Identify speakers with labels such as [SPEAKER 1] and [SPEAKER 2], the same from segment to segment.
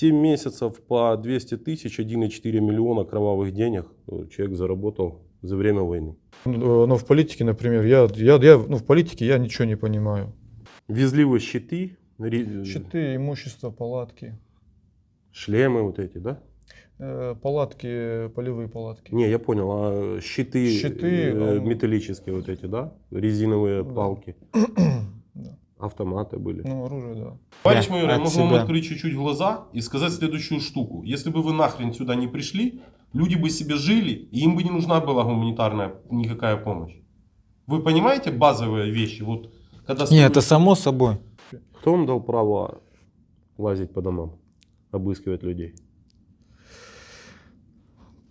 [SPEAKER 1] 7 месяцев по 200 тысяч, 1,4 миллиона кровавых денег человек заработал за время войны.
[SPEAKER 2] Но в политике, например, в политике я ничего не понимаю.
[SPEAKER 1] Везли вы щиты,
[SPEAKER 2] Щиты, имущество, палатки.
[SPEAKER 1] шлемы вот эти, да?
[SPEAKER 2] Палатки, полевые палатки.
[SPEAKER 1] Не, я понял, а щиты металлические вот эти, да? Резиновые палки.
[SPEAKER 2] Да.
[SPEAKER 1] Автоматы были.
[SPEAKER 2] Ну, оружие, да.
[SPEAKER 3] Товарищ майор, я могу вам открыть чуть-чуть глаза и сказать следующую штуку. Если бы вы нахрен сюда не пришли, люди бы себе жили, и им бы не нужна была гуманитарная никакая помощь. Вы понимаете базовые вещи? Вот, когда
[SPEAKER 4] Нет, это само собой.
[SPEAKER 1] Кто вам дал право лазить по домам, обыскивать людей?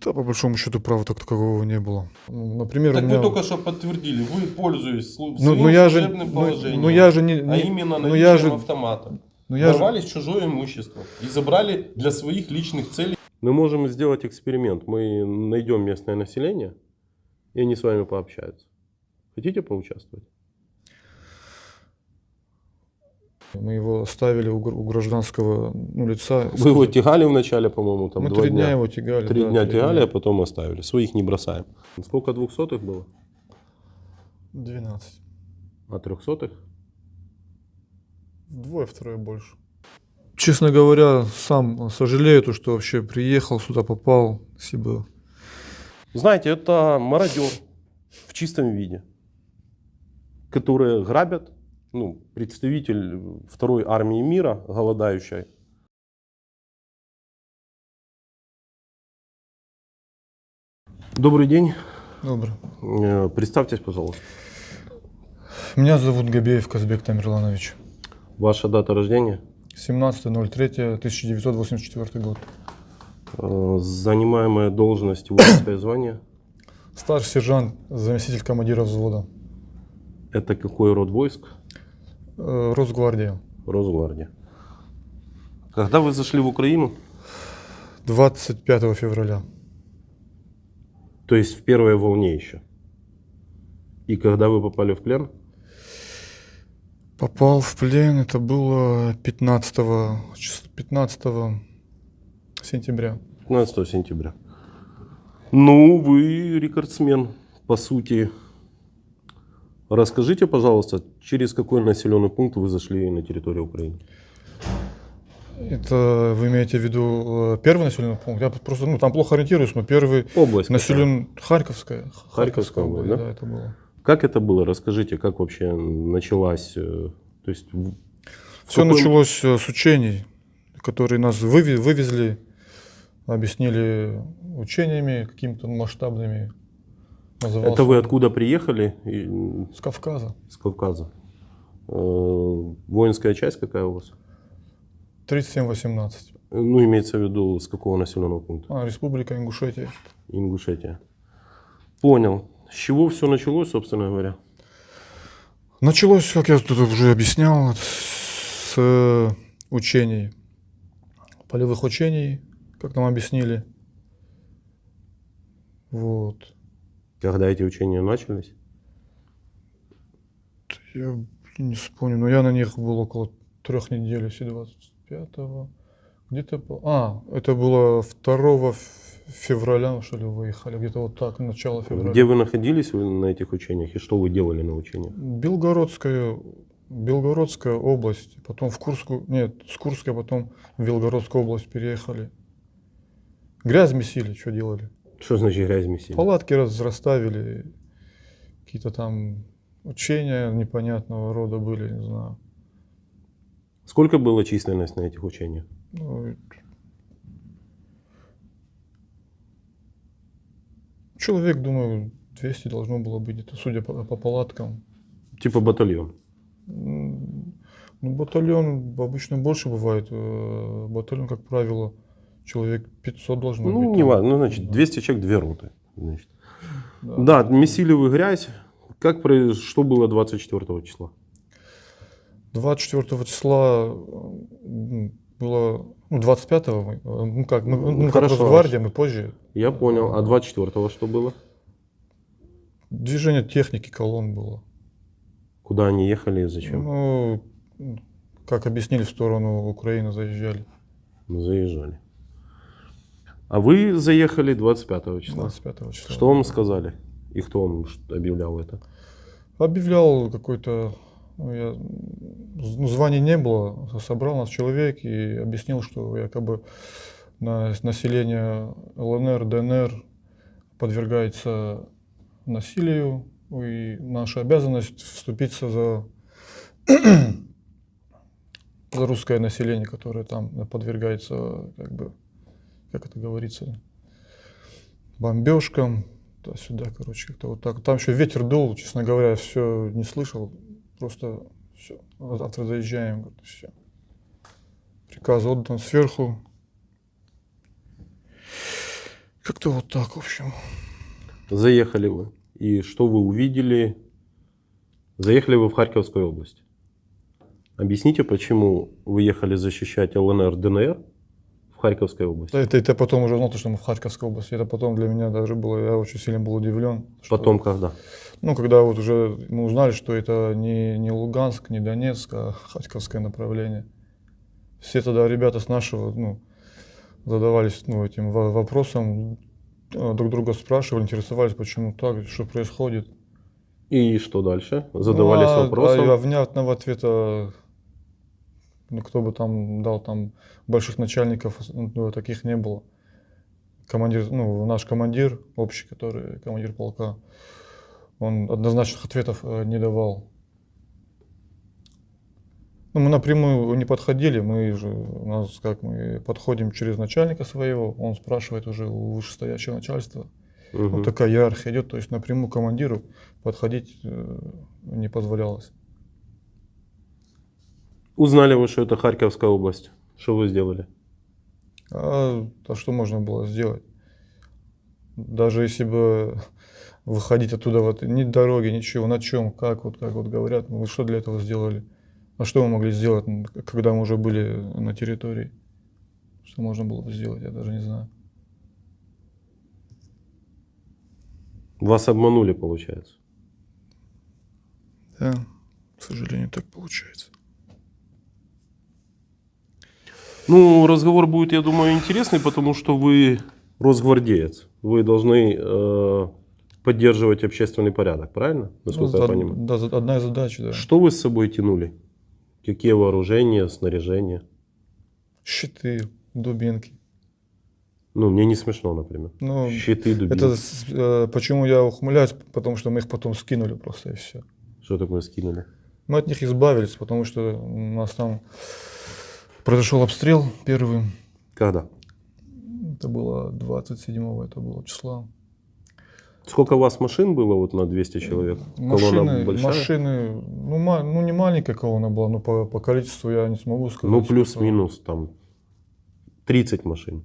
[SPEAKER 2] Да, по большому счету, права так такового не было. Например,
[SPEAKER 3] так
[SPEAKER 2] у меня...
[SPEAKER 3] вы только что подтвердили, вы пользуетесь своим служебным положением, а именно наличием автомата. Ворвались в чужое имущество и забрали для своих личных целей.
[SPEAKER 1] Мы можем сделать эксперимент. Мы найдем местное население, и они с вами пообщаются. Хотите поучаствовать?
[SPEAKER 2] Мы его ставили у гражданского лица.
[SPEAKER 1] Вы его тягали вначале, по-моему, там
[SPEAKER 2] мы
[SPEAKER 1] 2
[SPEAKER 2] 3
[SPEAKER 1] дня.
[SPEAKER 2] дня его тягали.
[SPEAKER 1] 3 дня тягали, а потом оставили. Своих не бросаем. Сколько 200-х было?
[SPEAKER 2] 12.
[SPEAKER 1] А 300-х?
[SPEAKER 2] Вдвое-втрое больше. Честно говоря, сам сожалею, что вообще приехал сюда, попал себе.
[SPEAKER 1] Знаете, это мародер в чистом виде, которые грабят, представитель второй армии мира, голодающей. Добрый день.
[SPEAKER 2] Добрый.
[SPEAKER 1] Представьтесь, пожалуйста.
[SPEAKER 2] Меня зовут Габеев Казбек Тамерланович.
[SPEAKER 1] Ваша дата рождения?
[SPEAKER 2] 17.03.1984 год.
[SPEAKER 1] Занимаемая должность, воинское звание?
[SPEAKER 2] Старший сержант, заместитель командира взвода.
[SPEAKER 1] Это какой род войск?
[SPEAKER 2] Росгвардия.
[SPEAKER 1] Росгвардия. Когда вы зашли в Украину?
[SPEAKER 2] 25 февраля.
[SPEAKER 1] То есть в первой волне еще. И когда вы попали в плен?
[SPEAKER 2] Попал в плен, это было 15 сентября.
[SPEAKER 1] 15 сентября. Ну, вы рекордсмен, по сути. Расскажите, пожалуйста, через какой населенный пункт вы зашли на территорию Украины?
[SPEAKER 2] Это вы имеете в виду первый населенный пункт? Я просто, там плохо ориентируюсь, но первый
[SPEAKER 1] область
[SPEAKER 2] населенный Харьковская
[SPEAKER 1] область, да?
[SPEAKER 2] Это было.
[SPEAKER 1] Как это было? Расскажите, как вообще началась? То есть,
[SPEAKER 2] все началось с учений, которые нас вывезли, объяснили учениями какими-то масштабными.
[SPEAKER 1] Это вы откуда приехали?
[SPEAKER 2] С Кавказа.
[SPEAKER 1] С Кавказа. Воинская часть какая у вас?
[SPEAKER 2] 37-18.
[SPEAKER 1] Ну, имеется в виду, с какого населенного пункта?
[SPEAKER 2] Республика Ингушетия.
[SPEAKER 1] Ингушетия. Понял. С чего все началось, собственно говоря?
[SPEAKER 2] Началось, как я тут уже объяснял, с учений. Полевых учений, как нам объяснили. Вот.
[SPEAKER 1] Когда эти учения начались?
[SPEAKER 2] Я не вспомню, но я на них был около 3 недель, если 25-го. Где-то... это было 2 февраля, что ли, выехали. Где-то вот так, начало февраля.
[SPEAKER 1] Где вы находились на этих учениях и что вы делали на учениях?
[SPEAKER 2] Белгородская область, потом в Курскую... Нет, с Курской, потом в Белгородскую область переехали. Грязь месили, что делали?
[SPEAKER 1] Что значит грязь месили?
[SPEAKER 2] Палатки расставили, какие-то там учения непонятного рода были, не знаю.
[SPEAKER 1] Сколько была численность на этих учениях?
[SPEAKER 2] Человек, думаю, 200 должно было быть, это судя по палаткам.
[SPEAKER 1] Типа батальон?
[SPEAKER 2] Батальон обычно больше бывает. Батальон, как правило, человек 500 должно быть.
[SPEAKER 1] Не важно, значит, 200 человек, 2 роты. Значит. Да, месили вы грязь. Что было 24 числа?
[SPEAKER 2] 24 числа было, 25-го, мы как Росгвардия, мы позже.
[SPEAKER 1] Я понял. А 24-го что было?
[SPEAKER 2] Движение техники, колонн было.
[SPEAKER 1] Куда они ехали и зачем?
[SPEAKER 2] Как объяснили, в сторону Украины заезжали.
[SPEAKER 1] Заезжали. А вы заехали 25 числа.
[SPEAKER 2] 25 числа.
[SPEAKER 1] Что вам сказали? И кто вам объявлял это?
[SPEAKER 2] Объявлял какой-то, званий не было, собрал нас человек и объяснил, что якобы население ЛНР, ДНР подвергается насилию, и наша обязанность вступиться за русское население, которое там подвергается, как это говорится, бомбежкам, туда-сюда, короче, как-то вот так. Там еще ветер дул, честно говоря, все не слышал, просто все, завтра заезжаем, говорит, все. Приказ отдан сверху. Как-то вот так, в общем.
[SPEAKER 1] Заехали вы. И что вы увидели? Заехали вы в Харьковскую область. Объясните, почему вы ехали защищать ЛНР, ДНР в Харьковской области?
[SPEAKER 2] Это потом уже узнал, что мы в Харьковской области. Это потом для меня даже было, я очень сильно был удивлен.
[SPEAKER 1] Потом когда?
[SPEAKER 2] Ну, когда вот уже мы узнали, что это не Луганск, не Донецк, а Харьковское направление. Все тогда ребята с нашего, задавались этим вопросом, друг друга спрашивали, интересовались, почему так, что происходит.
[SPEAKER 1] И что дальше? Задавались вопросом?
[SPEAKER 2] А внятного ответа, кто бы там дал, там больших начальников таких не было. Командир, наш командир общий, командир полка, он однозначных ответов не давал. Мы напрямую не подходили, мы подходим через начальника своего, он спрашивает уже у вышестоящего начальства.
[SPEAKER 1] Угу.
[SPEAKER 2] Вот такая иерархия идет, то есть напрямую командиру подходить не позволялось.
[SPEAKER 1] Узнали вы, что это Харьковская область. Что вы сделали?
[SPEAKER 2] А что можно было сделать? Даже если бы выходить оттуда, ни дороги, ничего, на чем, как говорят, вы что для этого сделали? А что мы могли сделать, когда мы уже были на территории? Что можно было бы сделать, я даже не знаю.
[SPEAKER 1] Вас обманули, получается?
[SPEAKER 2] Да, к сожалению, так получается.
[SPEAKER 1] Разговор будет, я думаю, интересный, потому что вы росгвардеец. Вы должны поддерживать общественный порядок, правильно? Насколько я понимаю.
[SPEAKER 2] Да, одна из задач, да.
[SPEAKER 1] Что вы с собой тянули? Какие вооружения, снаряжение?
[SPEAKER 2] Щиты, дубинки.
[SPEAKER 1] Мне не смешно, например. Щиты, дубинки.
[SPEAKER 2] Это почему я ухмыляюсь, потому что мы их потом скинули просто и все.
[SPEAKER 1] Что такое скинули?
[SPEAKER 2] Мы от них избавились, потому что у нас там произошел обстрел первый.
[SPEAKER 1] Когда?
[SPEAKER 2] Это было 27 числа.
[SPEAKER 1] Сколько у вас машин было на 200 человек? Колонна большая?
[SPEAKER 2] Машины, не маленькая колонна была, но по количеству я не смогу сказать.
[SPEAKER 1] Плюс-минус там 30 машин.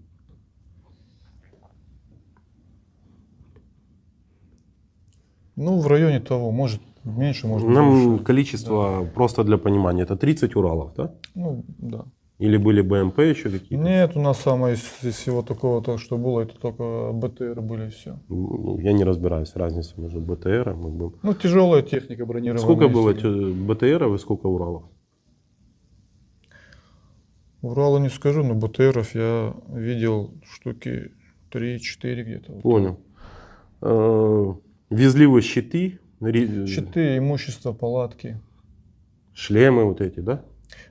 [SPEAKER 2] В районе того, может меньше, может
[SPEAKER 1] Нам
[SPEAKER 2] больше.
[SPEAKER 1] количество, просто для понимания, это 30 Уралов, да?
[SPEAKER 2] Да.
[SPEAKER 1] Или были БМП еще какие-то?
[SPEAKER 2] Нет, у нас самое из всего такого, что было, это только БТР были и все.
[SPEAKER 1] Я не разбираюсь, разница между БТР и...
[SPEAKER 2] Тяжелая техника бронированная.
[SPEAKER 1] Сколько было БТРов и сколько Уралов?
[SPEAKER 2] Урала не скажу, но БТРов я видел штуки 3-4 где-то.
[SPEAKER 1] Понял. Везли вы щиты?
[SPEAKER 2] Щиты, имущество, палатки.
[SPEAKER 1] Шлемы вот эти, да?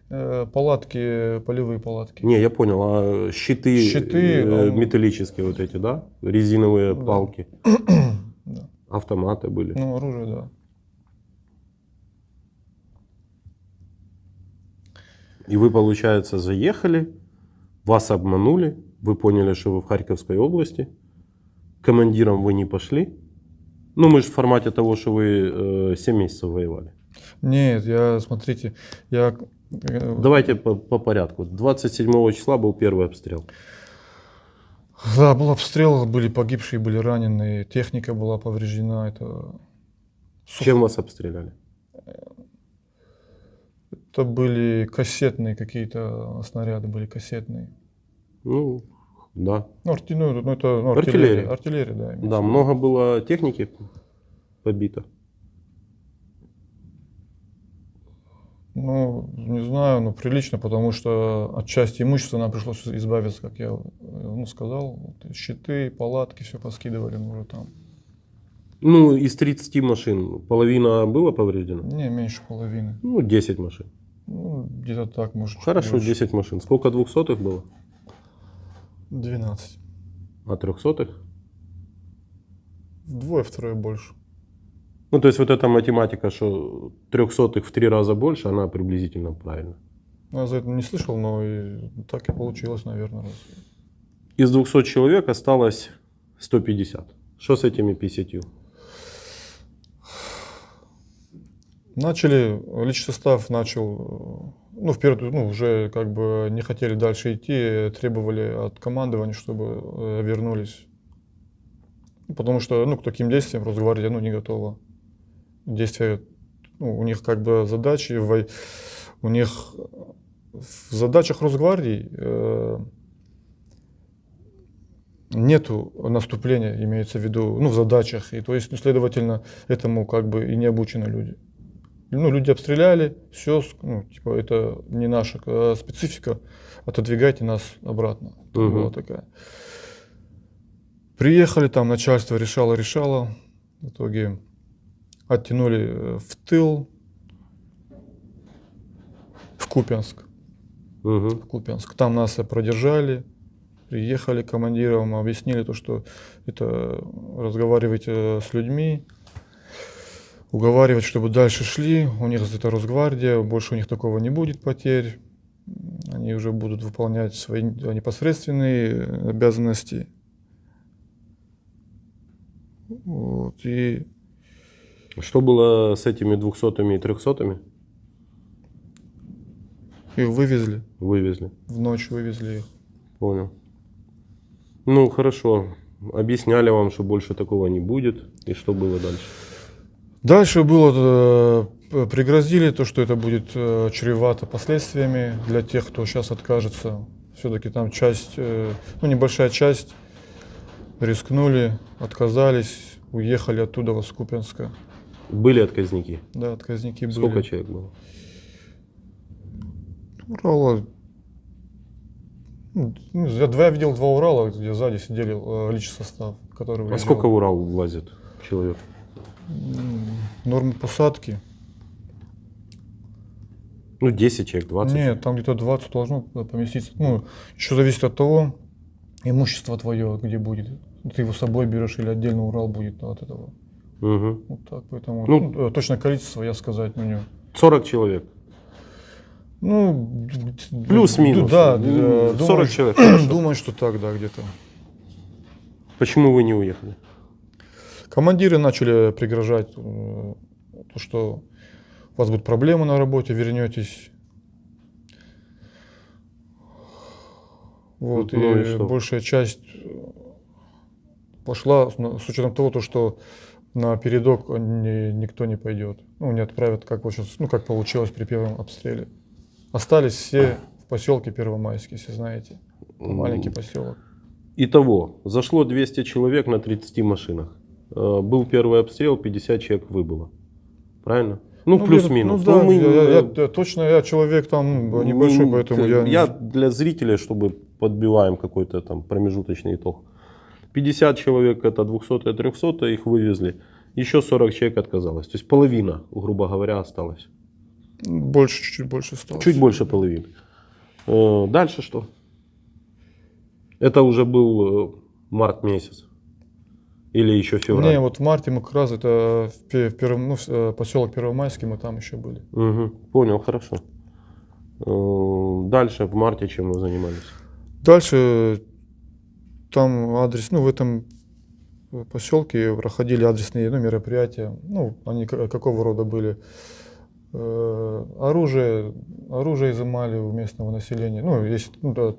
[SPEAKER 2] Палатки, полевые палатки.
[SPEAKER 1] Не, я понял. А щиты металлические вот эти, да? Резиновые палки.
[SPEAKER 2] Да.
[SPEAKER 1] Автоматы были.
[SPEAKER 2] Оружие, да.
[SPEAKER 1] И вы, получается, заехали, вас обманули, вы поняли, что вы в Харьковской области, командиром вы не пошли. Мы же в формате того, что вы 7 месяцев воевали.
[SPEAKER 2] Нет, смотрите,
[SPEAKER 1] Давайте по порядку. 27 числа был первый обстрел.
[SPEAKER 2] Да, был обстрел, были погибшие, были раненые, техника была повреждена.
[SPEAKER 1] Чем вас обстреляли?
[SPEAKER 2] Это были кассетные какие-то снаряды, были кассетные.
[SPEAKER 1] Да.
[SPEAKER 2] Артиллерия. Артиллерия, да.
[SPEAKER 1] Да, много было техники побито.
[SPEAKER 2] Ну, не знаю, но прилично, потому что от части имущества нам пришлось избавиться, как я сказал. Вот, щиты, палатки, все поскидывали мы уже там.
[SPEAKER 1] Ну, из 30 машин половина было повреждено?
[SPEAKER 2] Не, меньше половины.
[SPEAKER 1] Ну, 10 машин.
[SPEAKER 2] Ну, где-то так, может. чуть
[SPEAKER 1] Хорошо,
[SPEAKER 2] больше.
[SPEAKER 1] 10 машин. Сколько 200-х было?
[SPEAKER 2] 12.
[SPEAKER 1] А 300-х?
[SPEAKER 2] Вдвое-втрое больше.
[SPEAKER 1] Ну, то есть вот эта математика, что 300-х в 3 раза больше, она приблизительно правильна.
[SPEAKER 2] Я за это не слышал, но и так и получилось, наверное.
[SPEAKER 1] Из 200 человек осталось 150. Что с этими 50?
[SPEAKER 2] Начали, личный состав начал, уже как бы не хотели дальше идти, требовали от командования, чтобы вернулись. Потому что, к таким действиям Росгвардия, не готова. Действия, у них как бы задачи, у них в задачах Росгвардии нету наступления, имеется в виду, в задачах. И то есть, следовательно, этому как бы и не обучены люди. Люди обстреляли, все, это не наша специфика, отодвигайте нас обратно. Была такая. Приехали, там начальство решало. В итоге оттянули в тыл, в Купянск. В Купянск. Там нас продержали. Приехали к командирам, объяснили то, что это разговаривать с людьми, уговаривать, чтобы дальше шли. У них это Росгвардия, больше у них такого не будет потерь. Они уже будут выполнять свои непосредственные обязанности. Вот, и
[SPEAKER 1] Что было с этими 200-ми и 300-ми?
[SPEAKER 2] их вывезли,
[SPEAKER 1] Вывезли.
[SPEAKER 2] в ночь вывезли их.
[SPEAKER 1] Понял. Ну, хорошо. Объясняли вам, что больше такого не будет. И что было дальше?
[SPEAKER 2] Дальше было, пригрозили то, что это будет чревато последствиями для тех, кто сейчас откажется. Все-таки там часть, небольшая часть рискнули, отказались, уехали оттуда, с Купянска.
[SPEAKER 1] Были отказники?
[SPEAKER 2] Да, отказники были.
[SPEAKER 1] Сколько человек было?
[SPEAKER 2] Урала. Я видел 2 Урала, где сзади сидели личный состав, который
[SPEAKER 1] А
[SPEAKER 2] выезжал.
[SPEAKER 1] сколько в Урал влазит человек?
[SPEAKER 2] Нормы посадки.
[SPEAKER 1] 10 человек, 20?
[SPEAKER 2] Нет, там где-то 20 должно поместиться. Еще зависит от того, имущество твое где будет. Ты его с собой берешь или отдельно Урал будет от этого.
[SPEAKER 1] Угу.
[SPEAKER 2] Вот так, поэтому точное количество я сказать не.
[SPEAKER 1] 40 человек. Плюс-минус.
[SPEAKER 2] Да,
[SPEAKER 1] 40 человек.
[SPEAKER 2] Думаю, что так, да, где-то.
[SPEAKER 1] Почему вы не уехали?
[SPEAKER 2] Командиры начали пригрожать, то, что у вас будут проблемы на работе, вернетесь. Вот, и большая часть пошла с учетом того, что на передок никто не пойдет. Не отправят, как вот сейчас, как получилось при первом обстреле. Остались все в поселке Первомайский, если знаете. Маленький поселок.
[SPEAKER 1] Итого, зашло 200 человек на 30 машинах. Был первый обстрел, 50 человек выбыло. Правильно? Плюс-минус.
[SPEAKER 2] Я человек там небольшой, поэтому
[SPEAKER 1] я для зрителей, чтобы подбиваем какой-то там промежуточный итог. 50 человек, это 200 и 300, их вывезли. Еще 40 человек отказалось. То есть половина, грубо говоря, осталась.
[SPEAKER 2] Больше, чуть больше осталось.
[SPEAKER 1] Чуть больше половины. Дальше что? Это уже был март месяц. Или еще февраль?
[SPEAKER 2] Не, вот в марте мы как раз, это в поселок Первомайский, мы там еще были.
[SPEAKER 1] Угу, понял, хорошо. Дальше в марте чем вы занимались?
[SPEAKER 2] Дальше там адрес, в этом поселке проходили адресные мероприятия. Они какого рода были? Оружие изымали у местного населения.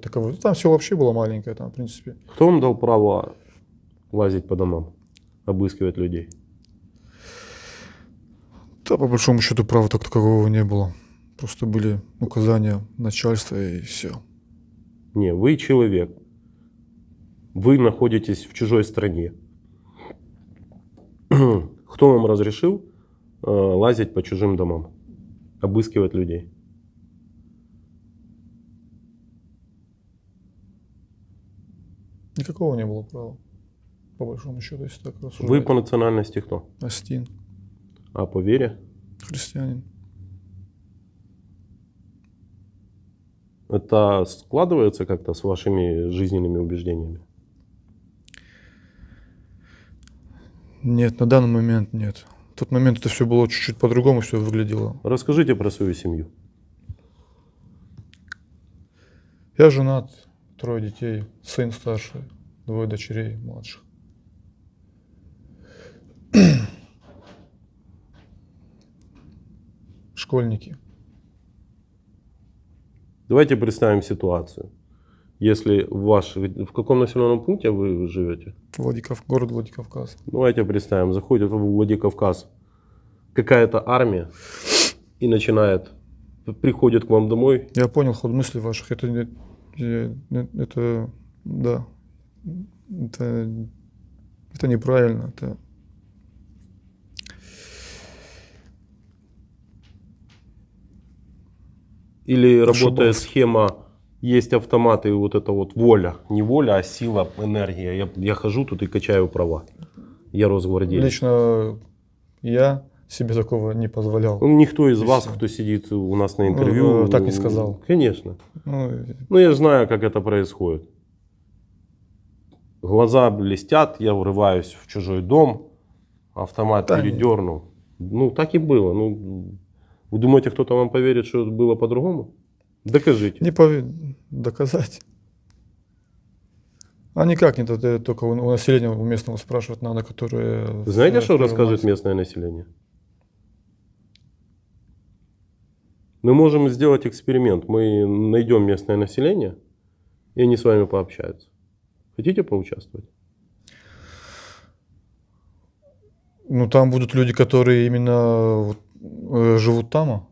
[SPEAKER 2] Таковое. Там все вообще было маленькое, там, в принципе.
[SPEAKER 1] Кто вам дал право лазить по домам, обыскивать людей?
[SPEAKER 2] Да, по большому счету, права так такового не было. Просто были указания начальства и все.
[SPEAKER 1] Не, вы человек. Вы находитесь в чужой стране. Кто вам разрешил лазить по чужим домам? обыскивать людей?
[SPEAKER 2] Никакого не было права, по большому счету, если так
[SPEAKER 1] Вы
[SPEAKER 2] рассуждать.
[SPEAKER 1] по национальности кто?
[SPEAKER 2] Астин,
[SPEAKER 1] А по вере?
[SPEAKER 2] христианин.
[SPEAKER 1] Это складывается как-то с вашими жизненными убеждениями?
[SPEAKER 2] Нет, на данный момент нет. В тот момент это все было чуть-чуть по-другому, все выглядело.
[SPEAKER 1] Расскажите про свою семью.
[SPEAKER 2] Я женат, 3 детей, сын старший, 2 дочерей младших. Школьники.
[SPEAKER 1] Давайте представим ситуацию. Если в каком населенном пункте вы живете?
[SPEAKER 2] Город Владикавказ.
[SPEAKER 1] Давайте представим, заходит в Владикавказ какая-то армия и приходит к вам домой.
[SPEAKER 2] Я понял ход мыслей ваших. Это да. Это неправильно. Это...
[SPEAKER 1] Или работает
[SPEAKER 2] Ошибался.
[SPEAKER 1] схема, есть автоматы, и вот это вот воля. Не воля, а сила, энергия. Я хожу тут и качаю права. Я росгвардеец.
[SPEAKER 2] Лично я себе такого не позволял.
[SPEAKER 1] Ну, никто из
[SPEAKER 2] И
[SPEAKER 1] вас,
[SPEAKER 2] всё.
[SPEAKER 1] кто сидит у нас на интервью,
[SPEAKER 2] так и сказал.
[SPEAKER 1] Конечно.
[SPEAKER 2] Ну,
[SPEAKER 1] Ну, я знаю, как это происходит. Глаза блестят, я врываюсь в чужой дом, автомат
[SPEAKER 2] Да,
[SPEAKER 1] передернул. Ну, так и было. Ну, вы думаете, кто-то вам поверит, что это было по-другому? Докажите.
[SPEAKER 2] доказать. А никак нет, это только у населения у местного спрашивать надо, которые...
[SPEAKER 1] Знаете, что
[SPEAKER 2] первую
[SPEAKER 1] расскажет
[SPEAKER 2] мать.
[SPEAKER 1] местное население? Мы можем сделать эксперимент. Мы найдем местное население, и они с вами пообщаются. Хотите поучаствовать?
[SPEAKER 2] Ну, там будут люди, которые именно живут там.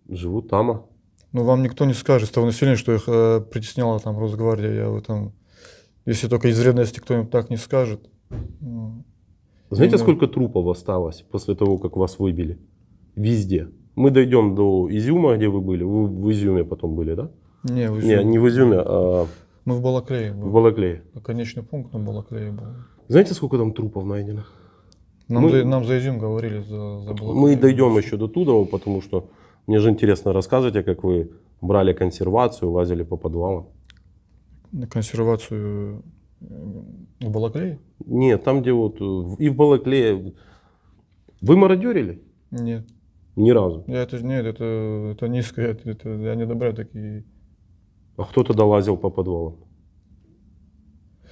[SPEAKER 1] Живут там.
[SPEAKER 2] Но вам никто не скажет с того населения, что их притесняла там Росгвардия. Я в этом... Если только из вредности кто-нибудь так не скажет.
[SPEAKER 1] Знаете,
[SPEAKER 2] Именно-
[SPEAKER 1] сколько трупов осталось после того, как вас выбили? Везде. Мы дойдем до Изюма, где вы были. Вы в Изюме потом были, да?
[SPEAKER 2] Не, в
[SPEAKER 1] Не,
[SPEAKER 2] Изюме.
[SPEAKER 1] не в Изюме, а
[SPEAKER 2] Мы в Балаклее.
[SPEAKER 1] в Балаклее.
[SPEAKER 2] Конечный пункт на Балаклее был.
[SPEAKER 1] Знаете, сколько там трупов найдено?
[SPEAKER 2] Нам за Изюм говорили, за Балаклею.
[SPEAKER 1] Мы дойдем еще до туда, потому что мне же интересно, рассказывайте, как вы брали консервацию, лазили по подвалам.
[SPEAKER 2] На консервацию в Балаклее?
[SPEAKER 1] Нет, там где вот и в Балаклее. Вы мародерили?
[SPEAKER 2] Нет.
[SPEAKER 1] Ни разу.
[SPEAKER 2] Это низко, я не одобряю такие.
[SPEAKER 1] А кто тогда лазил по подвалам?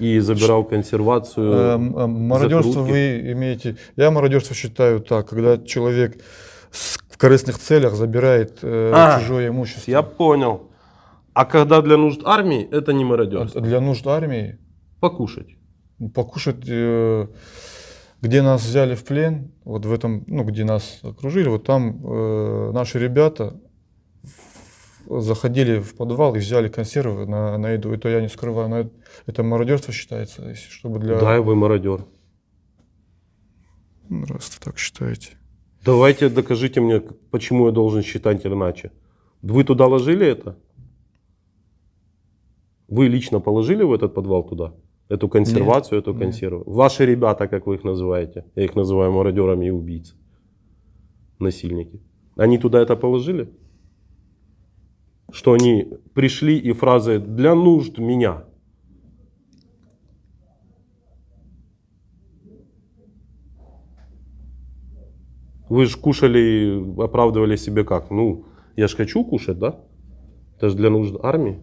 [SPEAKER 1] И забирал консервацию?
[SPEAKER 2] Мародерство
[SPEAKER 1] закрутки?
[SPEAKER 2] вы имеете. Я мародерство считаю так, когда человек в корыстных целях забирает чужое имущество.
[SPEAKER 1] Я понял. А когда для нужд армии, это не мародерство.
[SPEAKER 2] Для нужд армии
[SPEAKER 1] Покушать.
[SPEAKER 2] покушать, где нас взяли в плен, вот в этом, ну, где нас окружили, вот там наши ребята заходили в подвал и взяли консервы на еду. Это я не скрываю, но это мародерство считается, если чтобы для...
[SPEAKER 1] Да, вы мародер.
[SPEAKER 2] Раз вы так считаете.
[SPEAKER 1] Давайте докажите мне, почему я должен считать иначе. Вы туда ложили это? Вы лично положили в этот подвал туда? Эту консервацию, эту
[SPEAKER 2] нет.
[SPEAKER 1] консерву? Ваши ребята, как вы их называете, я их называю мародерами и убийцами, насильники. Они туда это положили? Что они пришли и фразы «для нужд меня». Вы же кушали и оправдывали себе как? Ну, я же хочу кушать, да? Это же для нужд армии.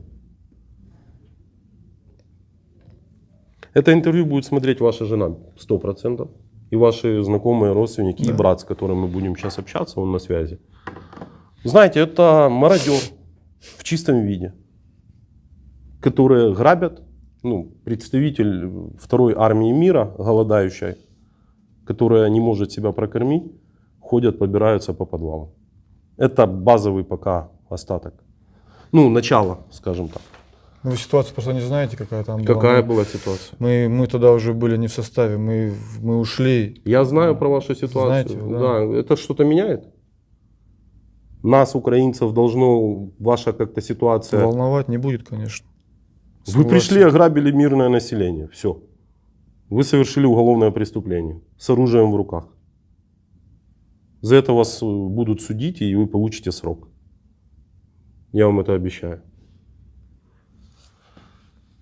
[SPEAKER 1] Это интервью будет смотреть ваша жена 100%. И ваши знакомые, родственники, и
[SPEAKER 2] Да.
[SPEAKER 1] брат, с которым мы будем сейчас общаться, он на связи. Знаете, это мародер в чистом виде, которые грабят, ну, представитель второй армии мира, голодающей, которая не может себя прокормить, ходят, побираются по подвалам. Это базовый пока остаток. Ну, начало, скажем так.
[SPEAKER 2] Ну, вы ситуацию просто не знаете, какая там была.
[SPEAKER 1] Какая была ситуация?
[SPEAKER 2] Мы тогда уже были не в составе, мы ушли.
[SPEAKER 1] Я знаю про вашу ситуацию.
[SPEAKER 2] Знаете, да.
[SPEAKER 1] Да, это что-то меняет? Нас, украинцев, должно ваша как-то ситуация...
[SPEAKER 2] Волновать не будет, конечно.
[SPEAKER 1] Вы
[SPEAKER 2] Согласен.
[SPEAKER 1] пришли, ограбили мирное население. Все. Вы совершили уголовное преступление с оружием в руках. За это вас будут судить, и вы получите срок. Я вам это обещаю.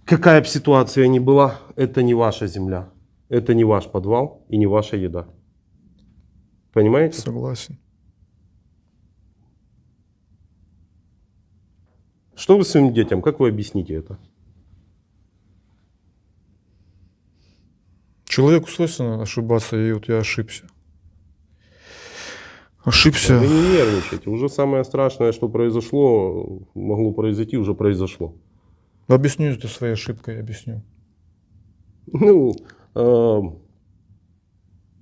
[SPEAKER 1] Какая бы ситуация ни была, это не ваша земля. Это не ваш подвал и не ваша еда. Понимаете?
[SPEAKER 2] Согласен.
[SPEAKER 1] Что вы своим детям, как вы объясните это?
[SPEAKER 2] Человеку свойственно ошибаться, и вот я ошибся. Ошибся.
[SPEAKER 1] Вы не нервничайте. Уже самое страшное, что произошло, могло произойти, уже произошло.
[SPEAKER 2] Объясню это своей ошибкой, объясню.
[SPEAKER 1] Ну,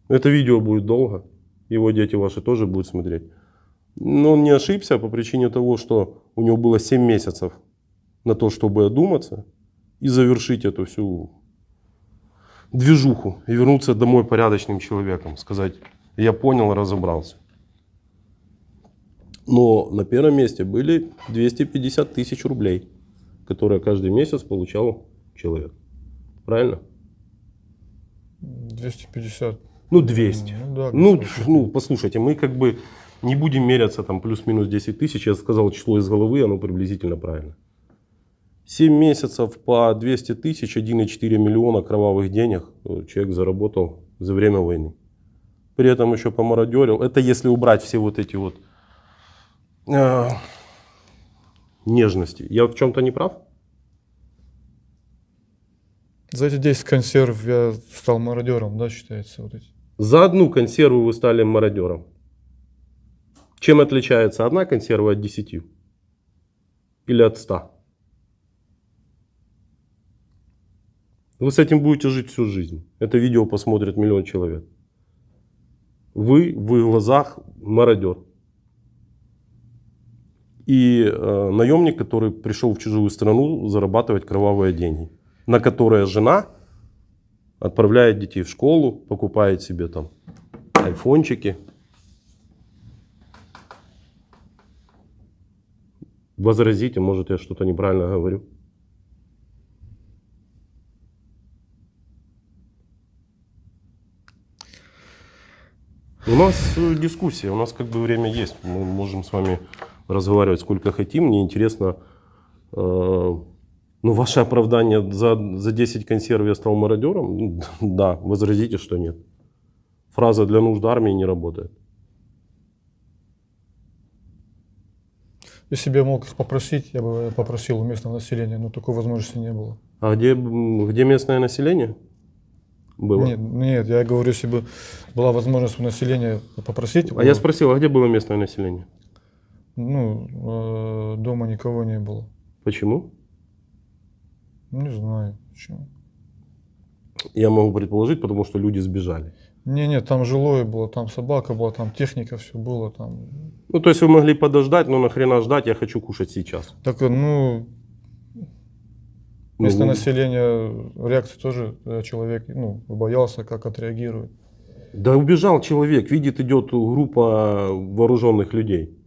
[SPEAKER 1] это видео будет долго. Его дети ваши тоже будут смотреть. Но он не ошибся по причине того, что у него было 7 месяцев на то, чтобы одуматься и завершить эту всю движуху и вернуться домой порядочным человеком. Сказать, я понял, разобрался. Но на первом месте были 250 тысяч рублей, которые каждый месяц получал человек. Правильно?
[SPEAKER 2] 250.
[SPEAKER 1] Ну, 200.
[SPEAKER 2] Ну, да,
[SPEAKER 1] Ну, послушайте, мы как бы не будем меряться там плюс-минус 10 тысяч. Я сказал число из головы, оно приблизительно правильно. 7 месяцев по 200 тысяч, 1,4 миллиона кровавых денег человек заработал за время войны. При этом еще помародерил. Это если убрать все вот эти вот нежности. Я в чем-то не прав?
[SPEAKER 2] За эти 10 консерв я стал мародером, да, считается? Вот эти.
[SPEAKER 1] За одну консерву вы стали мародером. Чем отличается одна консерва от 10? Или от 100? Вы с этим будете жить всю жизнь. Это видео посмотрит 1 миллион человек. Вы в их глазах мародер. И наемник, который пришел в чужую страну зарабатывать кровавые деньги, на которые жена отправляет детей в школу, покупает себе там айфончики. Возразите, может, я что-то неправильно говорю. У нас дискуссия, у нас как бы время есть. Мы можем с вами разговаривать сколько хотим. Мне интересно, ну, ваше оправдание за 10 консерв я стал мародером? Да, возразите, что нет. Фраза «для нужд армии» не работает.
[SPEAKER 2] Если бы я мог их попросить, я бы попросил у местного населения, но такой возможности не было.
[SPEAKER 1] А где местное население было?
[SPEAKER 2] Нет, я говорю, если бы была возможность у населения попросить.
[SPEAKER 1] А я спросил, а где было местное население?
[SPEAKER 2] Ну, дома никого не было.
[SPEAKER 1] Почему?
[SPEAKER 2] Не знаю, почему.
[SPEAKER 1] Я могу предположить, потому что люди сбежали.
[SPEAKER 2] Нет, там жилое было, там собака была, там техника, все было. Там.
[SPEAKER 1] Ну, то есть вы могли подождать, но нахрена ждать, я хочу кушать сейчас.
[SPEAKER 2] Так, ну, местное население, реакция тоже человек, ну, боялся, как отреагирует.
[SPEAKER 1] Да убежал человек, видит, идет группа вооруженных людей,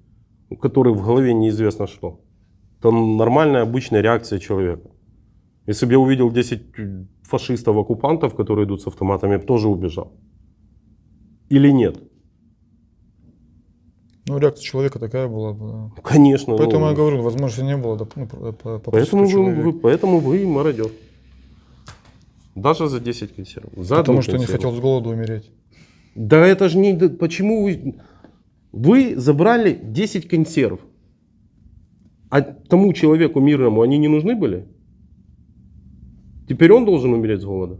[SPEAKER 1] у которых в голове неизвестно что. Это нормальная, обычная реакция человека. Если бы я увидел 10 фашистов-оккупантов, которые идут с автоматами, я бы тоже убежал. Или нет?
[SPEAKER 2] Ну, реакция человека такая была бы.
[SPEAKER 1] Конечно.
[SPEAKER 2] Поэтому я говорю, возможности не было. Да, ну,
[SPEAKER 1] поэтому вы мародер. Даже за 10 консервов.
[SPEAKER 2] Потому что не хотел с голоду умереть.
[SPEAKER 1] Да это же не... Почему вы... Вы забрали 10 консерв. А тому человеку мирному они не нужны были? Теперь он должен умереть с голода?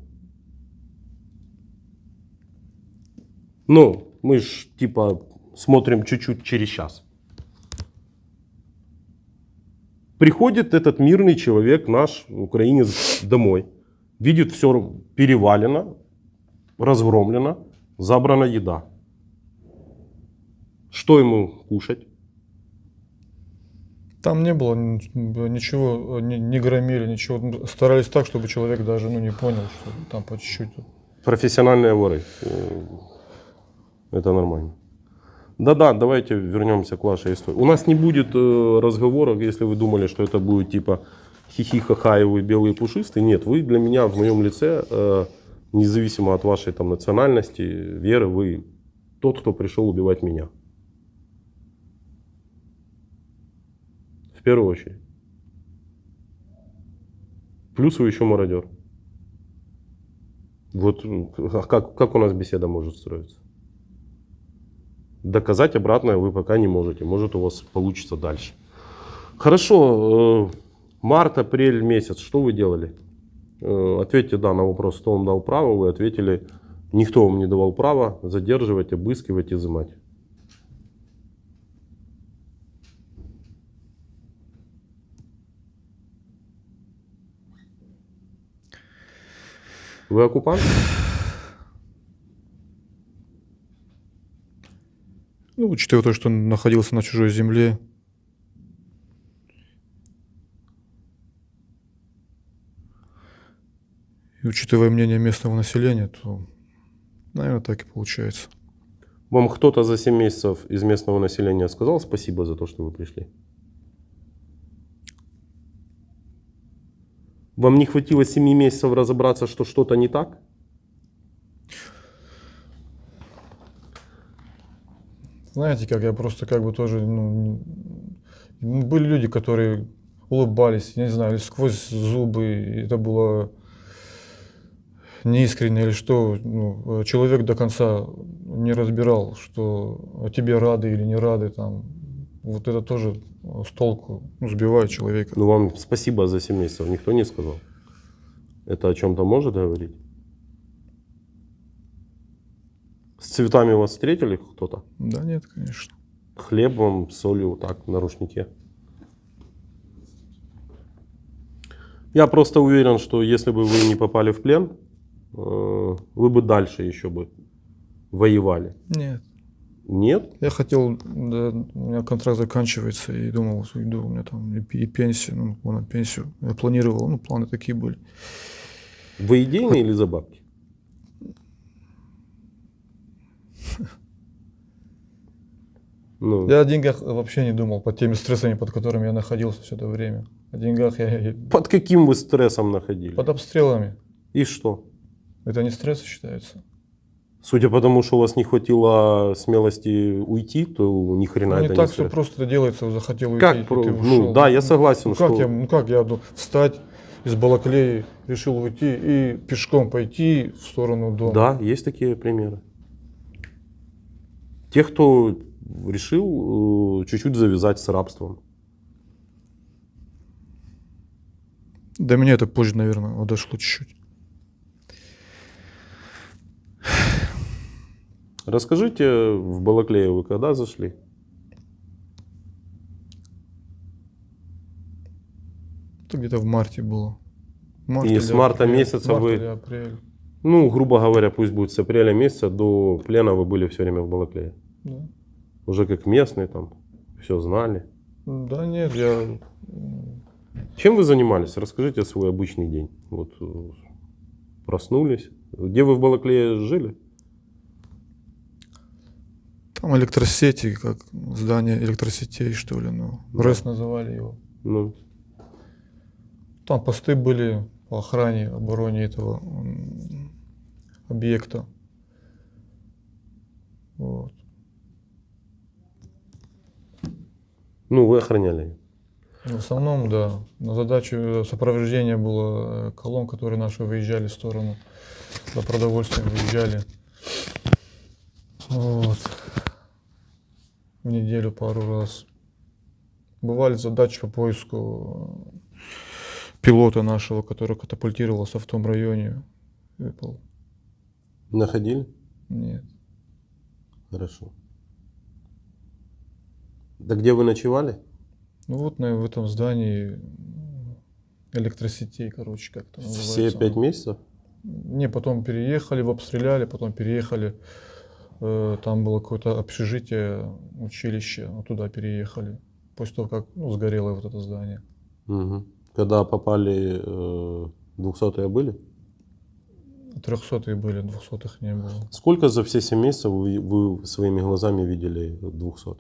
[SPEAKER 1] Ну, мы ж типа смотрим чуть-чуть через час. Приходит этот мирный человек, наш украинец, домой. Видит, все перевалено, разгромлено, забрана еда. Что ему кушать?
[SPEAKER 2] Там не было ничего, не громили, ничего. Старались так, чтобы человек даже не понял, что там по чуть-чуть.
[SPEAKER 1] Профессиональные воры. Это нормально. Да-да, давайте вернемся к вашей истории. У нас не будет разговоров, если вы думали, что это будет типа хихи-ха-ха, и вы белый и пушистый. Нет, вы для меня в моем лице, независимо от вашей там национальности, веры, вы тот, кто пришел убивать меня. В первую очередь. Плюс вы еще мародер. Вот как у нас беседа может строиться? Доказать обратное вы пока не можете. Может, у вас получится дальше. Хорошо. Март, апрель месяц. Что вы делали? Ответьте да на вопрос, кто вам дал право. Вы ответили, никто вам не давал права задерживать, обыскивать, изымать. Вы оккупант?
[SPEAKER 2] Ну, учитывая то, что он находился на чужой земле. И учитывая мнение местного населения, то, наверное, так и получается.
[SPEAKER 1] Вам кто-то за 7 месяцев из местного населения сказал спасибо за то, что вы пришли? Вам не хватило 7 месяцев разобраться, что что-то не так?
[SPEAKER 2] Знаете, как я просто как бы тоже, были люди, которые улыбались, не знаю, или сквозь зубы, и это было неискренне или что. Человек до конца не разбирал, что тебе рады или не рады, там. Вот это тоже с толку сбивает человека.
[SPEAKER 1] Ну, вам спасибо за 7 месяцев никто не сказал. Это о чем-то может говорить? С цветами вас встретили кто-то?
[SPEAKER 2] Да нет, конечно.
[SPEAKER 1] Хлебом, солью, так, на рушнике. Я просто уверен, что если бы вы не попали в плен, вы бы дальше еще бы воевали.
[SPEAKER 2] Нет.
[SPEAKER 1] Нет?
[SPEAKER 2] Я хотел, да, у меня контракт заканчивается, и думал, уйду, у меня там и пенсия, на пенсию. Я планировал, планы такие были.
[SPEAKER 1] Вы идейный или за бабки?
[SPEAKER 2] Я о деньгах вообще не думал, под теми стрессами, под которыми я находился все это время. О деньгах я...
[SPEAKER 1] Под каким вы стрессом находились?
[SPEAKER 2] Под обстрелами.
[SPEAKER 1] И что?
[SPEAKER 2] Это не стресс считается.
[SPEAKER 1] Судя по тому, что у вас не хватило смелости уйти, то ни хрена это
[SPEAKER 2] не
[SPEAKER 1] не
[SPEAKER 2] так
[SPEAKER 1] стресс.
[SPEAKER 2] все просто это делается, захотел уйти,
[SPEAKER 1] Как?
[SPEAKER 2] и ты ушел.
[SPEAKER 1] Да, я согласен, что...
[SPEAKER 2] Как я встать из Балаклеи, решил уйти и пешком пойти в сторону дома?
[SPEAKER 1] Да, есть такие примеры. Те, кто решил чуть-чуть завязать с рабством.
[SPEAKER 2] До меня это позже, наверное, дошло чуть-чуть.
[SPEAKER 1] Расскажите, в Балаклею вы когда зашли?
[SPEAKER 2] Это где-то в марте было.
[SPEAKER 1] И с марта месяца вы...
[SPEAKER 2] апрель.
[SPEAKER 1] грубо говоря, пусть будет с апреля месяца до плена вы были все время в Балаклее.
[SPEAKER 2] Да.
[SPEAKER 1] Уже как местные там, все знали.
[SPEAKER 2] Да нет, я...
[SPEAKER 1] Чем вы занимались? Расскажите свой обычный день. Вот проснулись. Где вы в Балаклее жили?
[SPEAKER 2] Там электросети, как здание электросетей, что ли, РЭС называли его. Там посты были по охране, обороне этого объекта. Вот.
[SPEAKER 1] Вы охраняли.
[SPEAKER 2] В основном, да. На задачу сопровождения было колонн, которые наши выезжали в сторону, за продовольствием выезжали. Вот. В неделю пару раз. Бывали задачи по поиску пилота нашего, который катапультировался в том районе. Выпал.
[SPEAKER 1] Находили?
[SPEAKER 2] Нет.
[SPEAKER 1] Хорошо. Да где вы ночевали?
[SPEAKER 2] В этом здании электросетей, как это называется.
[SPEAKER 1] Все 5 месяцев?
[SPEAKER 2] Не, потом переехали, обстреляли, потом переехали. Там было какое-то общежитие, училище, туда переехали. После того, как сгорело вот это здание.
[SPEAKER 1] Угу. Когда попали, 200-е были?
[SPEAKER 2] 300-е были, 200-х не было.
[SPEAKER 1] Сколько за все 7 месяцев вы своими глазами видели 200?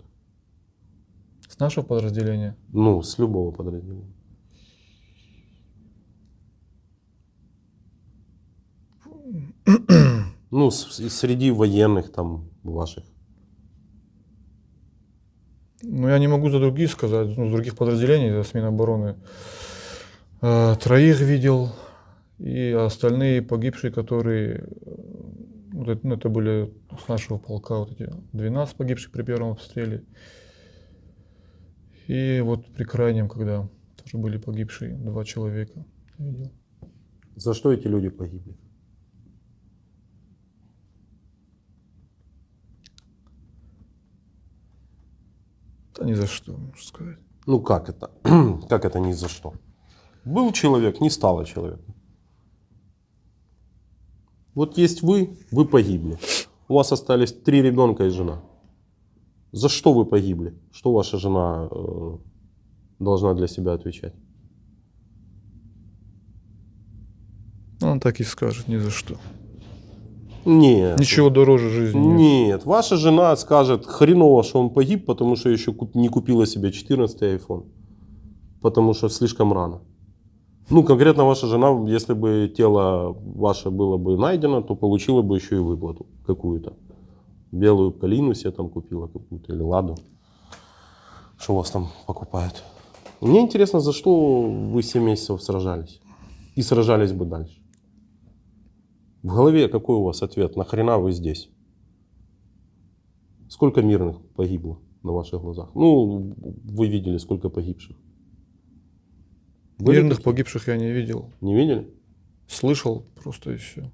[SPEAKER 2] С нашего подразделения?
[SPEAKER 1] Ну, с любого подразделения. Ну, среди военных там ваших.
[SPEAKER 2] Ну, я не могу за других сказать, ну, с других подразделений, за Минобороны. 3 видел, и остальные погибшие, которые, это были с нашего полка, вот эти 12 погибших при первом обстреле. И вот при крайнем, когда тоже были погибшие 2 человека, видел.
[SPEAKER 1] За что эти люди погибли?
[SPEAKER 2] Да ни за что, можно сказать.
[SPEAKER 1] Ну как это? Как это ни за что? Был человек, не стало человека. Вот есть вы погибли. У вас остались 3 ребенка и жена. За что вы погибли? Что ваша жена должна для себя отвечать?
[SPEAKER 2] Он так и скажет, ни за что.
[SPEAKER 1] Нет.
[SPEAKER 2] Ничего дороже жизни нет.
[SPEAKER 1] Нет. Ваша жена скажет, хреново, что он погиб, потому что еще не купила себе 14-й iPhone. Потому что слишком рано. Ну, конкретно ваша жена, если бы тело ваше было бы найдено, то получила бы еще и выплату какую-то. Белую калину себе там купила какую-то, или ладу. Что у вас там покупают. Мне интересно, за что вы 7 месяцев сражались? И сражались бы дальше. В голове какой у вас ответ? Нахрена вы здесь? Сколько мирных погибло на ваших глазах? Ну, вы видели, сколько погибших. Были
[SPEAKER 2] Мирных
[SPEAKER 1] такие?
[SPEAKER 2] погибших я не видел.
[SPEAKER 1] Не видели?
[SPEAKER 2] Слышал просто и все.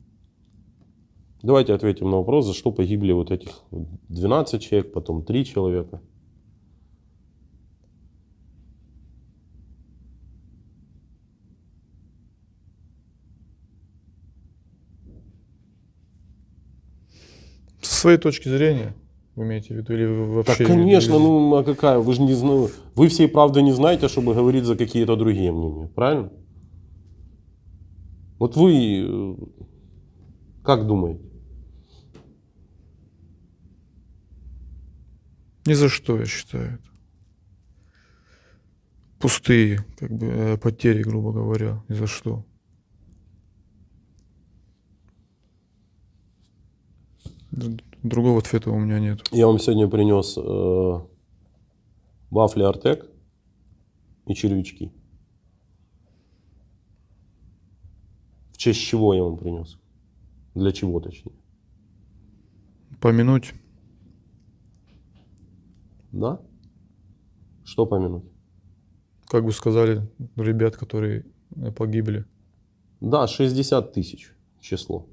[SPEAKER 1] Давайте ответим на вопрос, за что погибли вот этих 12 человек, потом 3 человека.
[SPEAKER 2] Со своей точки зрения, вы имеете в виду, или вы вообще...
[SPEAKER 1] Так, конечно, ну а какая? Вы же не знаете. Вы всей правды не знаете, чтобы говорить за какие-то другие мнения. Правильно? Вот вы как думаете?
[SPEAKER 2] Ни за что, я считаю. Это пустые, как бы, потери, грубо говоря. Ни за что. Другого ответа у меня нет.
[SPEAKER 1] Я вам сегодня принес вафли Артек и червячки. В честь чего я вам принес? Для чего, точнее?
[SPEAKER 2] Помянуть.
[SPEAKER 1] Да? Что помянуть?
[SPEAKER 2] Как бы сказали ребят, которые погибли.
[SPEAKER 1] Да, 60 тысяч число.